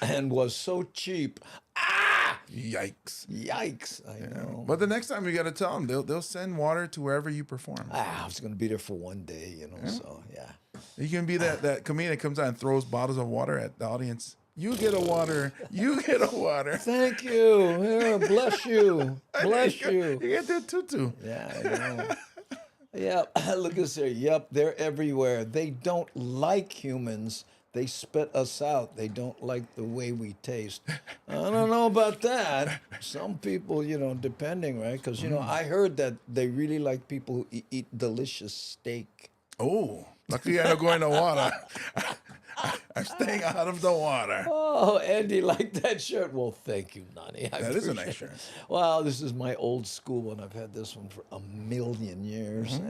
and was so cheap. Yikes. I know. But the next time you got to tell them, they'll send water to wherever you perform. I was going to be there for one day, you know, so yeah. You can be that comedian that comes out and throws bottles of water at the audience. You get a water. You get a water. Thank you. Yeah, bless you. Bless you. You get that tutu. Yeah, I know. Yeah, look at this here. Yep, they're everywhere. They don't like humans. They spit us out. They don't like the way we taste. I don't know about that. Some people, you know, depending, right? Because, you know, I heard that they really like people who eat delicious steak. Oh, lucky I don't go in the water. I'm staying out of the water. Oh, Andy liked that shirt. Well, thank you, Nani. That is a nice shirt. Well, this is my old school one. I've had this one for a million years.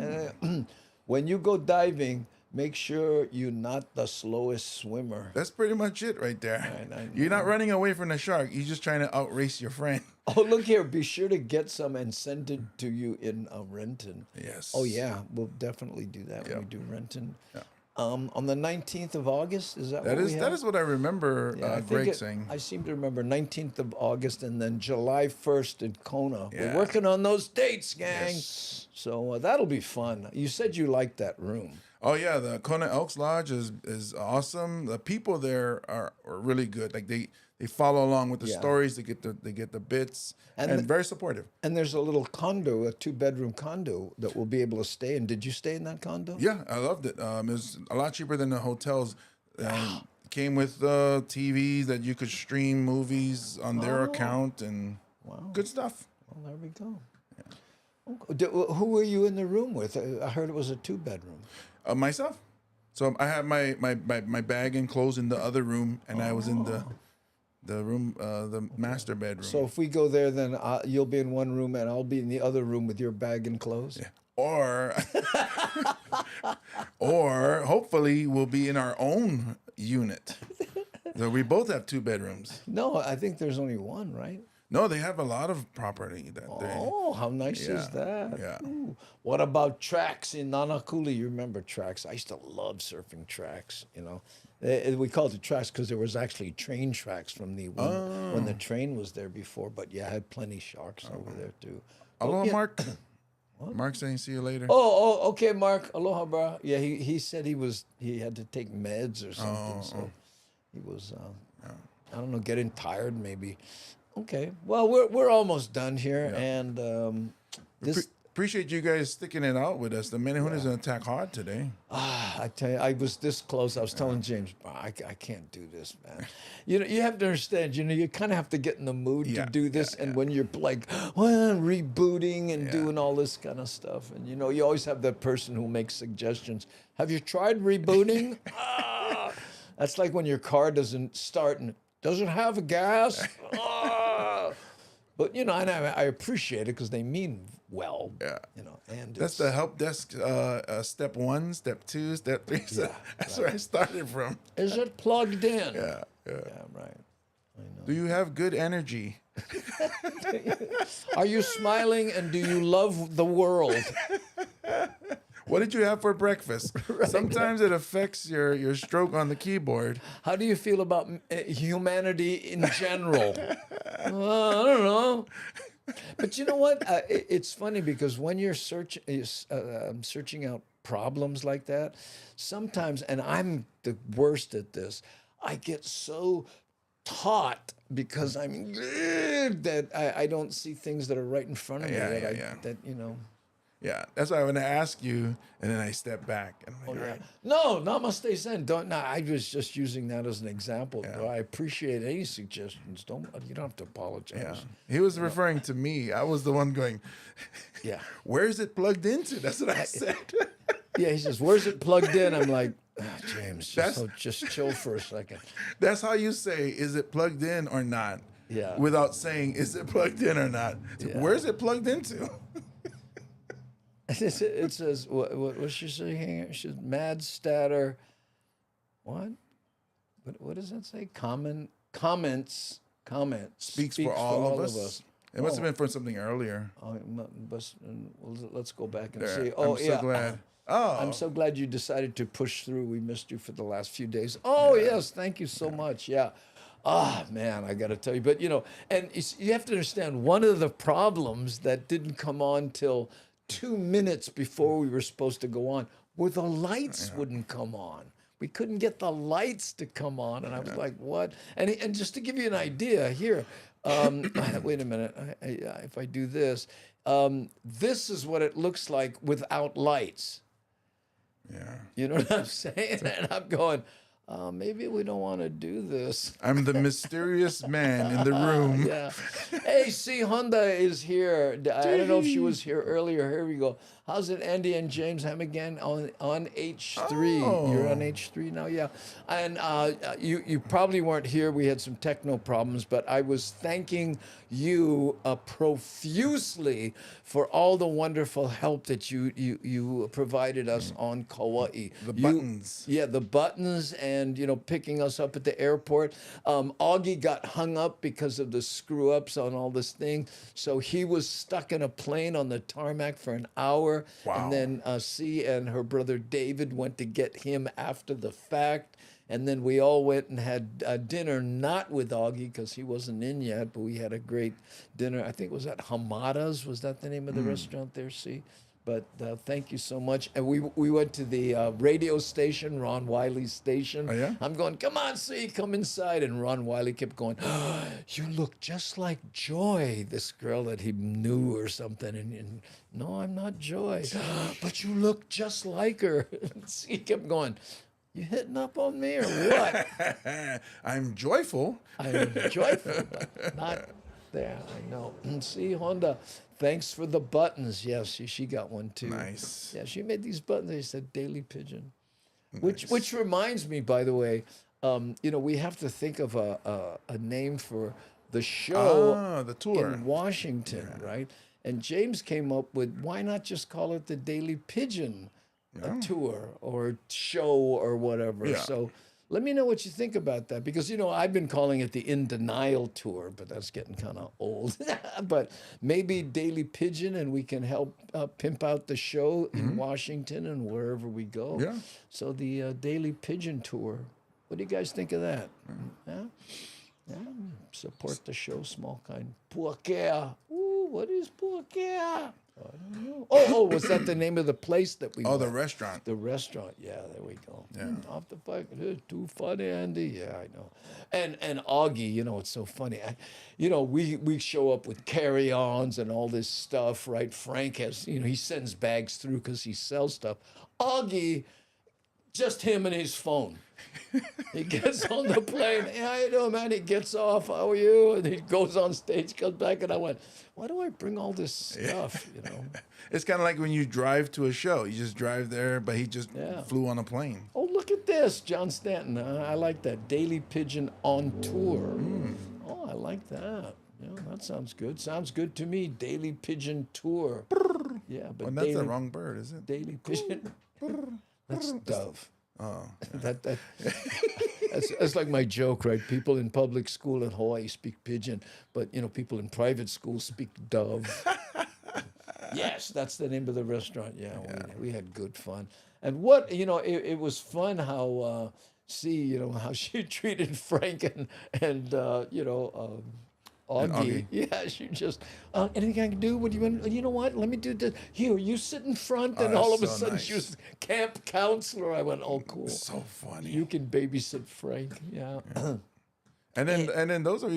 When you go diving, make sure you're not the slowest swimmer. That's pretty much it right there. You're not running away from the shark. You're just trying to outrace your friend. Oh, look here. Be sure to get some and send it to you in Renton. Yes. Oh, yeah. We'll definitely do that when we do Renton. Yeah. On the 19th of August, is that what we have? That is what I remember Greg saying. I seem to remember 19th of August and then July 1st in Kona. Yeah. We're working on those dates, gang. Yes. So that'll be fun. You said you liked that room. Oh yeah, the Kona Elks Lodge is awesome. The people there are really good. Like they follow along with the stories. They get the bits and very supportive. And there's a little condo, a 2-bedroom condo that we'll be able to stay in. Did you stay in that condo? Yeah, I loved it. It was a lot cheaper than the hotels. Came with TVs that you could stream movies on their account and good stuff. Well, there we go. Yeah. Who were you in the room with? I heard it was a 2-bedroom. Myself. So I had my bag and clothes in the other room, and I was in the room, the master bedroom. So if we go there, then you'll be in one room, and I'll be in the other room with your bag and clothes. Yeah. Or hopefully we'll be in our own unit. So we both have 2 bedrooms. No, I think there's only one, right? No, they have a lot of property. How nice is that? Yeah. Ooh. What about tracks in Nanakuli? You remember tracks? I used to love surfing tracks, you know. We called it tracks because there was actually train tracks from when the train was there before. But yeah, I had plenty sharks over there too. Aloha, Mark. Mark saying see you later. Okay, Mark. Aloha, bro. Yeah, he said he had to take meds or something. So he was, I don't know, getting tired maybe. Okay. Well, we're almost done here, and appreciate you guys sticking it out with us. The Menehune is going to attack hard today. I tell you, I was this close. I was telling James, I can't do this, man. You know, you have to understand. You know, you kind of have to get in the mood to do this, and when you're like, rebooting and doing all this kind of stuff, and you know, you always have that person who makes suggestions. Have you tried rebooting? That's like when your car doesn't start and doesn't have gas. But you know, and I appreciate it because they mean well. Yeah. You know, and that's the help desk. Step 1, step 2, step 3. So that's where I started from. Is it plugged in? Yeah. Right. I know. Do you have good energy? Are you smiling and do you love the world? What did you have for breakfast? Right. Sometimes it affects your stroke on the keyboard. How do you feel about humanity in general? I don't know. But you know what? It's funny because when you're searching out problems like that, sometimes, and I'm the worst at this, I get so taut because I'm that I don't see things that are right in front of me. That you know. Yeah, that's why when I ask you, and then I step back, and I'm like, all right. No, namaste zen. Don't. No, I was just using that as an example. Bro. I appreciate any suggestions. You don't have to apologize. Yeah. He was referring to me. I was the one going, yeah. Where's it plugged into? That's what I said. Yeah, he says, where's it plugged in? I'm like, James, just chill for a second. That's how you say, is it plugged in or not? Yeah. Without saying, is it plugged in or not? Yeah. Where's it plugged into? It says, what's she saying? She's mad statter. What? What does that say? Comments. Speaks for all of us. It must have been for something earlier. Let's go back and There. see. I'm so glad. I'm so glad you decided to push through. We missed you for the last few days. Oh, yes. Thank you so much. Yeah. Ah, man, I got to tell you. But, and you have to understand, one of the problems that didn't come on till 2 minutes before we were supposed to go on were the lights wouldn't come on. We couldn't get the lights to come on. And I was like, what? And just to give you an idea here, wait a minute. If I do this, this is what it looks like without lights. Yeah. You know what I'm saying? And I'm going, maybe we don't want to do this. I'm the mysterious man in the room. Yeah. Hey, C. Honda is here. I don't know if she was here earlier. Here we go. How's it, Andy and James? I'm again on H3. Oh. You're on H3 now, yeah. And you probably weren't here. We had some techno problems, but I was thanking you profusely for all the wonderful help that you provided us on Kauai. The buttons. Yeah, the buttons and, picking us up at the airport. Augie got hung up because of the screw ups on all this thing. So he was stuck in a plane on the tarmac for an hour. Wow. And then C and her brother David went to get him after the fact. And then we all went and had dinner, not with Augie because he wasn't in yet, but we had a great dinner. I think it was at Hamada's. Was that the name of the restaurant there, C? But thank you so much. And we went to the radio station, Ron Wiley's station. Oh, yeah? I'm going, come on, C, come inside. And Ron Wiley kept going, you look just like Joy, this girl that he knew or something. And no, I'm not Joy. But you look just like her. And C kept going, you hitting up on me or what? I'm joyful. I'm joyful, but not there. I know. See, Honda, thanks for the buttons. Yes, she got one too. Nice. Yeah, she made these buttons. They said Daily Pigeon, which reminds me, by the way, we have to think of a name for the show. The tour in Washington, right? And James came up with, why not just call it the Daily Pigeon tour or show or whatever. Yeah. So let me know what you think about that, because I've been calling it the In Denial tour, but that's getting kind of old. But maybe Daily Pigeon, and we can help pimp out the show in Washington and wherever we go. Yeah. So the Daily Pigeon tour. What do you guys think of that? Yeah. Yeah. Support the show, small kind. Puakea. Ooh, what is Puakea? I don't know. Oh, was that the name of the place that we went? the restaurant. The restaurant, yeah, there we go. Yeah. Off the fucking, too funny, Andy. Yeah, I know. And Augie, it's so funny. We show up with carry-ons and all this stuff, right? Frank has, he sends bags through because he sells stuff. Augie, just him and his phone. He gets on the plane. Hey, how you doing, man? He gets off. How are you? And he goes on stage, comes back, and I went, why do I bring all this stuff, It's kind of like when you drive to a show. You just drive there, but he just flew on a plane. Oh, look at this, John Stanton. I like that. Daily Pigeon on tour. Oh, I like that. Yeah, that sounds good. Sounds good to me. Daily Pigeon tour. Yeah, but that's the wrong bird, is it? Daily Pigeon. That's dove. Oh, that's like my joke, right? People in public school in Hawaii speak Pidgin, but people in private schools speak dove. Yes, that's the name of the restaurant. Yeah. We had good fun, and it was fun how how she treated Frank and Augie. Yeah, she just, anything I can do? What do you want? You know what? Let me do this. Here, you sit in front. And all of a sudden, she was camp counselor. I went, oh, cool. So funny. You can babysit Frank. Yeah. And then those are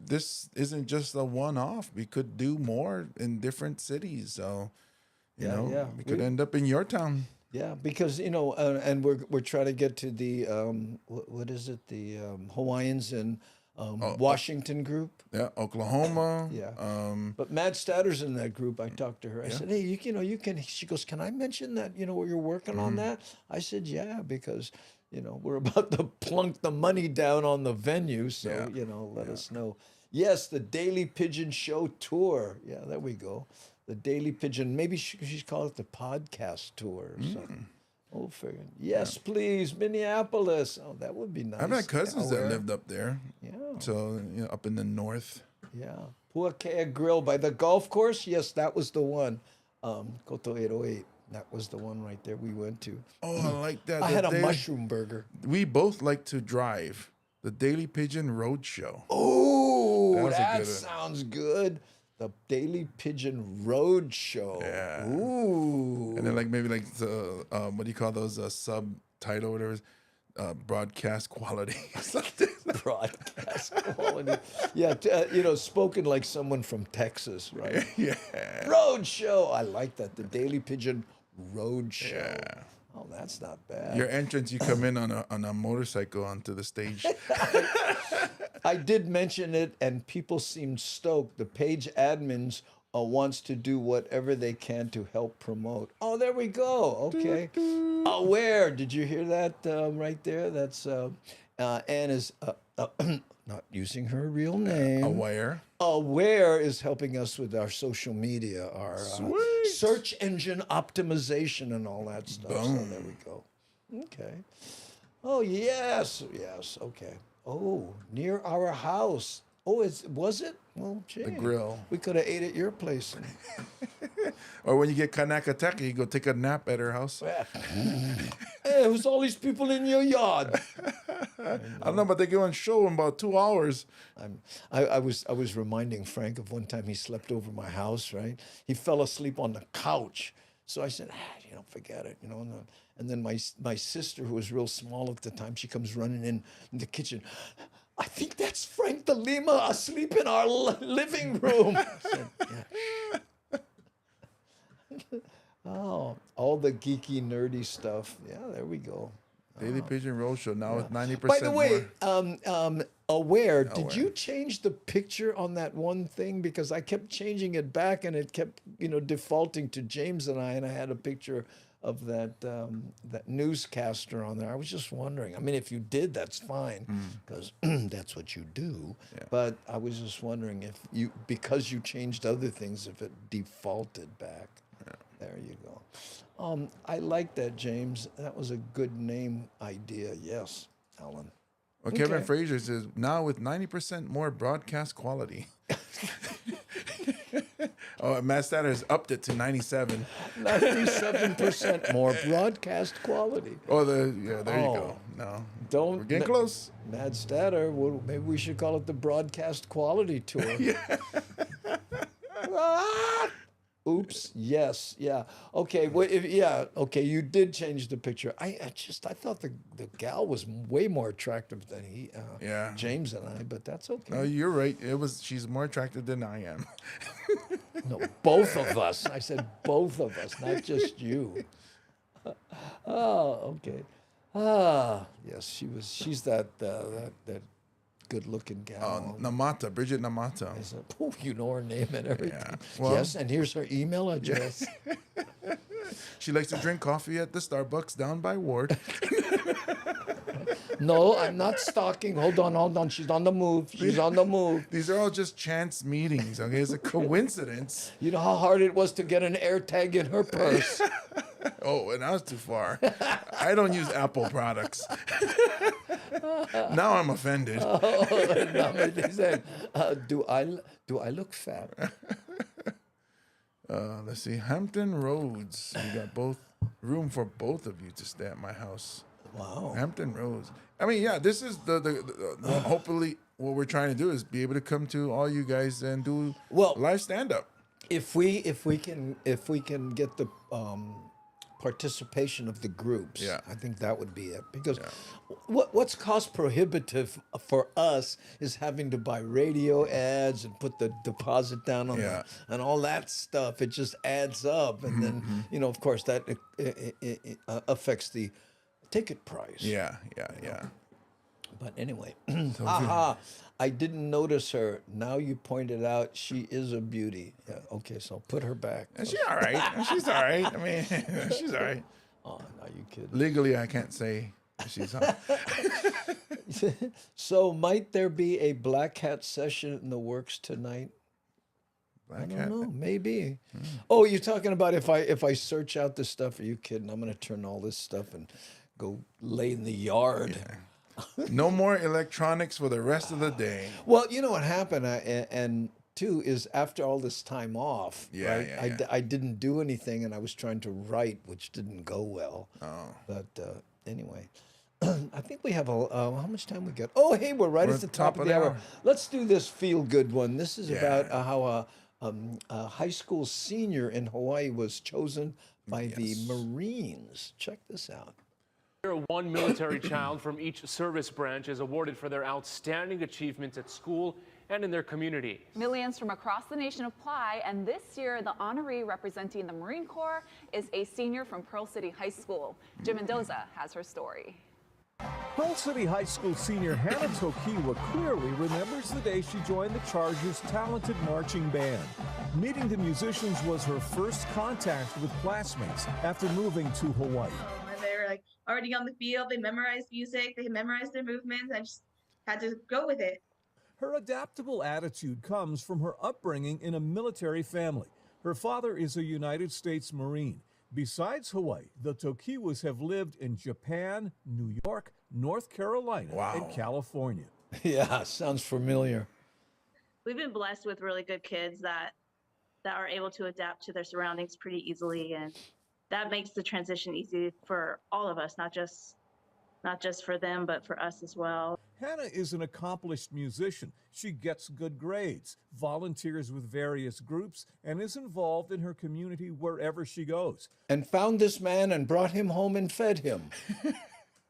this isn't just a one-off. We could do more in different cities. So, you know, we could end up in your town. Yeah, because and we're trying to get to the what is it? The Hawaiians in Washington group. Yeah, Oklahoma. Yeah. But Mad Statter's in that group. I talked to her. I said, hey, you can. She goes, can I mention that? You're working on that. I said, yeah, because we're about to plunk the money down on the venue. So let us know. Yes, the Daily Pidgin Show tour. Yeah, there we go. The Daily Pidgin. Maybe she's called it the podcast tour or something. Oh, figure. Yes, please, Minneapolis. Oh, that would be nice. I've had cousins that lived up there. Yeah. So up in the north. Yeah. Puakea Grill by the golf course. Yes, that was the one. Koto 808. That was the one right there we went to. Oh, I like that. I had a mushroom burger. We both like to drive. The Daily Pidgin Road Show. Oh, that sounds good. The Daily Pidgin Road Show. Yeah. Ooh. And then maybe the what do you call those subtitle or whatever? Broadcast quality. Broadcast quality. Yeah, spoken like someone from Texas, right? Yeah. Road Show. I like that. The Daily Pidgin Road Show. Yeah. Oh, that's not bad. Your entrance, you come in on a motorcycle onto the stage. I did mention it, and people seemed stoked. The page admins wants to do whatever they can to help promote. Oh, there we go. Okay. Aware. Did you hear that right there? That's Anne is not using her real name. Aware. Aware is helping us with our social media, our search engine optimization, and all that stuff. Boom. So there we go. Okay. Oh yes, okay. Oh, near our house. Oh, was it? Well, gee, the grill. We could have ate at your place. Or when you get kanakataki, you go take a nap at her house. Hey, who's all these people in your yard? I don't know, but they go on show in about 2 hours. I was reminding Frank of one time he slept over my house, right? He fell asleep on the couch. So I said, forget it, And then my sister, who was real small at the time, she comes running in the kitchen. I think that's Frank the Lima asleep in our living room. I said, yeah. Oh, all the geeky, nerdy stuff. Yeah, there we go. Daily Pidgin Roadshow now with 90% By the way, more. Aware, did you change the picture on that one thing? Because I kept changing it back, and it kept, defaulting to James and I had a picture of that newscaster on there. I was just wondering. I mean, if you did, that's fine, because that's what you do. Yeah. But I was just wondering if because you changed other things, if it defaulted back. Yeah. There you go. I like that, James. That was a good name idea. Yes, Alan. Well, Kevin Frazier says, now with 90% more broadcast quality. Oh, Matt Statter's upped it to 97. 97% more broadcast quality. Oh, there you go. No, we're getting close. Mad Statter, maybe we should call it the Broadcast Quality Tour. Oops. Yes. Yeah. Okay. Well, okay. You did change the picture. I thought the gal was way more attractive than James and I. But that's okay. No, you're right. She's more attractive than I am. No, both of us. I said both of us, not just you. Oh, okay. Yes. She's that good-looking gal. Namata, Bridget Namata. Oh, you know her name and everything. Yeah. Well, yes, and here's her email address. She likes to drink coffee at the Starbucks down by Ward. No, I'm not stalking. Hold on. She's on the move. These are all just chance meetings, okay? It's a coincidence. You know how hard it was to get an AirTag in her purse? Oh, and I was too far. I don't use Apple products. Now I'm offended. They said, do I look fat? Let's see. Hampton Roads. We got room for both of you to stay at my house. Wow. Hampton Roads. I mean, yeah, this is the hopefully what we're trying to do is be able to come to all you guys and do live stand up. If we can get the participation of the groups, I think that would be it. Because what's cost prohibitive for us is having to buy radio ads and put the deposit down on them and all that stuff. It just adds up, and then of course that it affects the ticket price. Yeah. But anyway, aha, I didn't notice her. Now you pointed out she is a beauty. Yeah, okay, so put her back. And she's all right. She's all right. I mean, she's all right. Oh, are you kidding? Legally, I can't say she's on. So might there be a black hat session in the works tonight? I don't know. Maybe. Oh, you're talking about if I search out this stuff? Are you kidding? I'm going to turn all this stuff and go lay in the yard. No more electronics for the rest of the day. Well, you know what happened, and too, is after all this time off, I didn't do anything, and I was trying to write, which didn't go well. Oh. But anyway, I think we have how much time we got? Oh, hey, we're at the top of the hour. Let's do this feel-good one. This is about how a high school senior in Hawaii was chosen by the Marines. Check this out. One military child from each service branch is awarded for their outstanding achievements at school and in their community. Millions from across the nation apply, and this year the honoree representing the Marine Corps is a senior from Pearl City High School. Jim Mendoza has her story. Pearl City High School senior Hannah Tokiwa clearly remembers the day she joined the Chargers' talented marching band. Meeting the musicians was her first contact with classmates after moving to Hawaii. They were like already on the field, they memorized music, they memorized their movements. I just had to go with it. Her adaptable attitude comes from her upbringing in a military family. Her father is a United States Marine. Besides Hawaii, the Tokiwas have lived in Japan, New York, North Carolina, and California. Yeah, sounds familiar. We've been blessed with really good kids that are able to adapt to their surroundings pretty easily, and that makes the transition easy for all of us, not just for them, but for us as well. Hannah is an accomplished musician. She gets good grades, volunteers with various groups, and is involved in her community wherever she goes. And found this man and brought him home and fed him.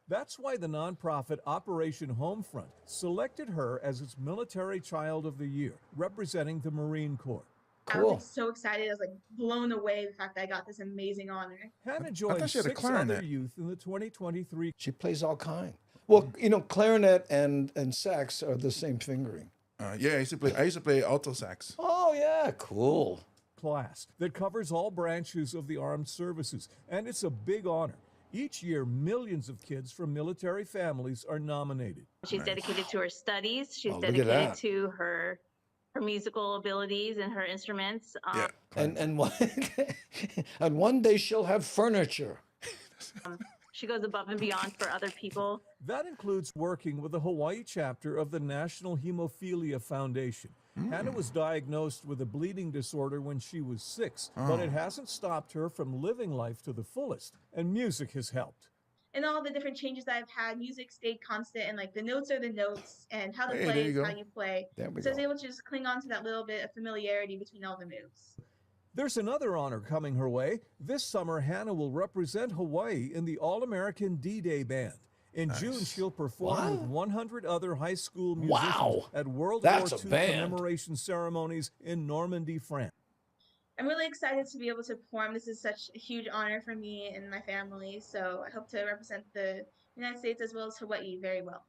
That's why the nonprofit Operation Homefront selected her as its Military Child of the Year, representing the Marine Corps. Cool. I was so excited. I was blown away the fact that I got this amazing honor. Hannah joined 6 other youth in the 2023. She plays all kinds. Well, clarinet and sax are the same fingering. Yeah, I used to play alto sax. Oh yeah, cool. Class that covers all branches of the armed services, and it's a big honor. Each year, millions of kids from military families are nominated. She's dedicated to her studies. She's dedicated to her musical abilities and her instruments. And one day she'll have furniture. She goes above and beyond for other people. That includes working with the Hawaii chapter of the National Hemophilia Foundation. Hannah was diagnosed with a bleeding disorder when she was 6, but it hasn't stopped her from living life to the fullest, and music has helped. And all the different changes that I've had, music stayed constant, and the notes are the notes, and how to play is how you play. So I was able to just cling on to that little bit of familiarity between all the moves. There's another honor coming her way. This summer, Hannah will represent Hawaii in the All-American D-Day Band. In June, she'll perform with 100 other high school musicians at World War II commemoration ceremonies in Normandy, France. I'm really excited to be able to perform. This is such a huge honor for me and my family, so I hope to represent the United States as well as Hawaii very well.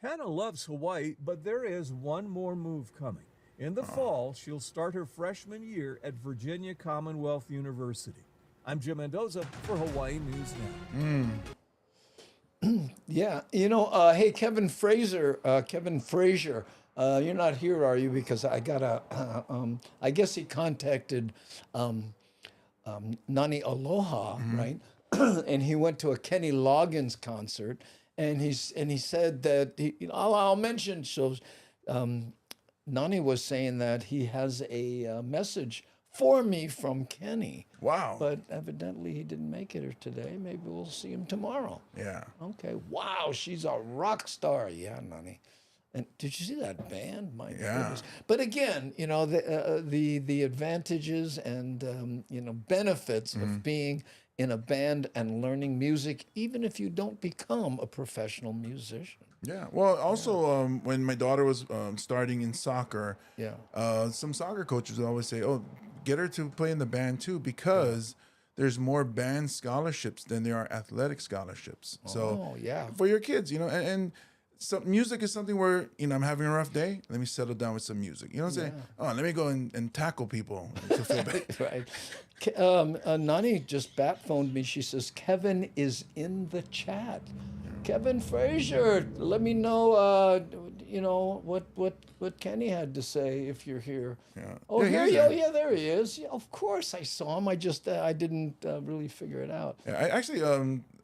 Hannah loves Hawaii, but there is one more move coming. In the fall, she'll start her freshman year at Virginia Commonwealth University. I'm Jim Mendoza for Hawaii News Now. Yeah, hey, Kevin Frazier, you're not here, are you? Because I got I guess he contacted Nani Aloha, right? And he went to a Kenny Loggins concert, and he said that I'll mention. So Nani was saying that he has a message for me from Kenny. Wow. But evidently he didn't make it here today. Maybe we'll see him tomorrow. Yeah. Okay. Wow, she's a rock star. Yeah, Nani. And did you see that band? My goodness! But again, you know, the advantages and you know, benefits of being in a band and learning music, even if you don't become a professional musician. Yeah. Well, also, when my daughter was starting in soccer, some soccer coaches would always say, "Oh, get her to play in the band too," because there's more band scholarships than there are athletic scholarships. So, for your kids, you know, and so music is something where, you know, I'm having a rough day. Let me settle down with some music. You know what I'm saying? Oh, let me go and tackle people to feel better. Right. Nani just bat phoned me. She says, Kevin is in the chat. Kevin Frazier, let me know, you know, what Kenny had to say if you're here. Oh, there he is. Yeah, of course I saw him. I just, I didn't really figure it out. Yeah, I actually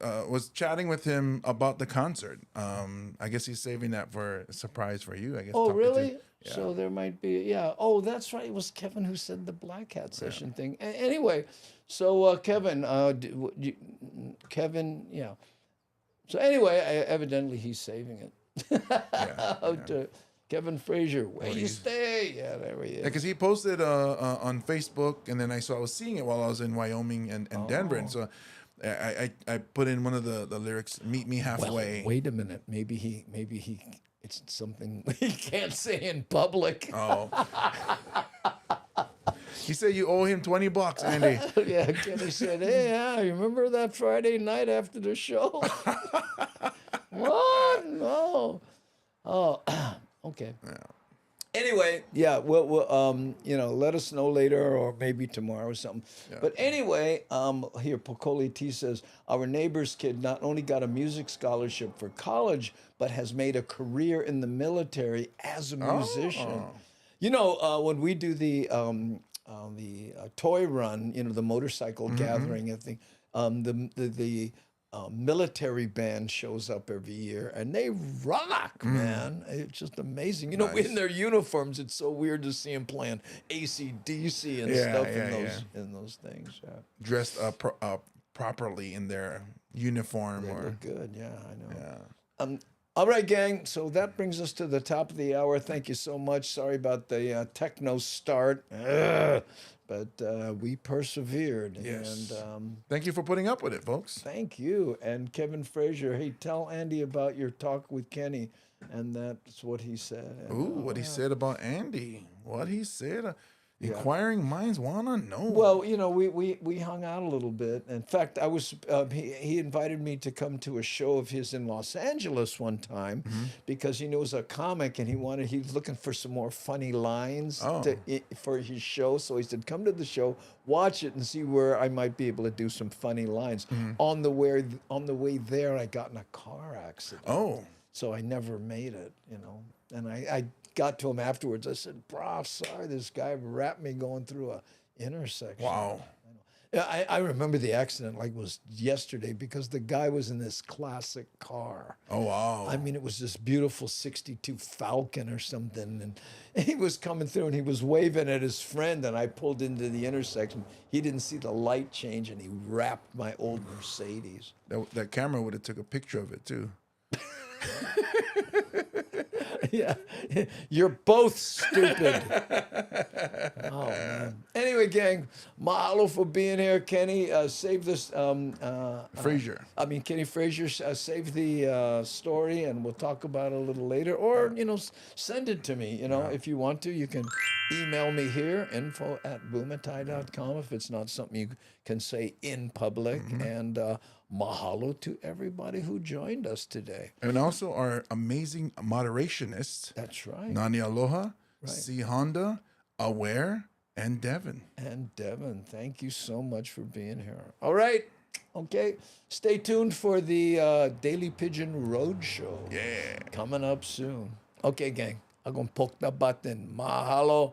was chatting with him about the concert. I guess he's saving that for a surprise for you, I guess. Oh, really? So there might be, Oh, that's right. It was Kevin who said the Black Hat session thing. Anyway, so Kevin, Kevin, So anyway, evidently he's saving it. Kevin Frazier, where you stay? Yeah, there he is. Yeah, because he posted on Facebook, and then I was seeing it while I was in Wyoming and Denver, and so I put in one of the lyrics, "Meet me halfway." Well, wait a minute, maybe he it's something he can't say in public. Oh. He said you owe him $20, Andy. Yeah, Kenny said, "Hey, you remember that Friday night after the show?" What? No. Oh, okay. Yeah. Anyway, we'll you know, let us know later or maybe tomorrow or something. Yeah. But anyway, here Pocoli T says, our neighbor's kid not only got a music scholarship for college, but has made a career in the military as a musician. You know, when we do the toy run, you know, the motorcycle gathering, I think, the military band shows up every year, and they rock, man. It's just amazing. You know, in their uniforms, it's so weird to see them playing AC/DC and stuff in those things. Yeah. Dressed up properly in their uniform. They look good, I know. Yeah. All right, gang. So that brings us to the top of the hour. Thank you so much. Sorry about the techno start. But we persevered. Yes. And thank you for putting up with it, folks. Thank you. And Kevin Frazier, hey, tell Andy about your talk with Kenny. And that's what he said. What he said about Andy. What he said. Inquiring minds want to know. Well, you know, we hung out a little bit. In fact, I was he invited me to come to a show of his in Los Angeles one time because he knows a comic and he was looking for some more funny lines for his show. So he said, come to the show, watch it, and see where I might be able to do some funny lines. On the way there, I got in a car accident. Oh. So I never made it, you know. And I got to him afterwards. I said, "Bro, sorry, this guy wrapped me going through a intersection." Wow. I remember the accident like it was yesterday because the guy was in this classic car. Oh, wow. I mean, it was this beautiful 62 Falcon or something. And he was coming through and he was waving at his friend. And I pulled into the intersection. He didn't see the light change and he wrapped my old Mercedes. That camera would have took a picture of it, too. Yeah, you're both stupid. Oh, man. Anyway, gang, mahalo for being here. Kenny, save this. Frazier. Kenny Frazier, save the story, and we'll talk about it a little later. Or, you know, send it to me. You know, if you want to, you can email me here, info@bumatai.com, if it's not something you can say in public. And mahalo to everybody who joined us today. And also our amazing moderationists. That's right. Nani Aloha, C. Honda, Aware, and Devin. And Devin, thank you so much for being here. All right. Okay. Stay tuned for the Daily Pidgin Roadshow. Yeah. Coming up soon. Okay, gang. I'm going to poke the button. Mahalo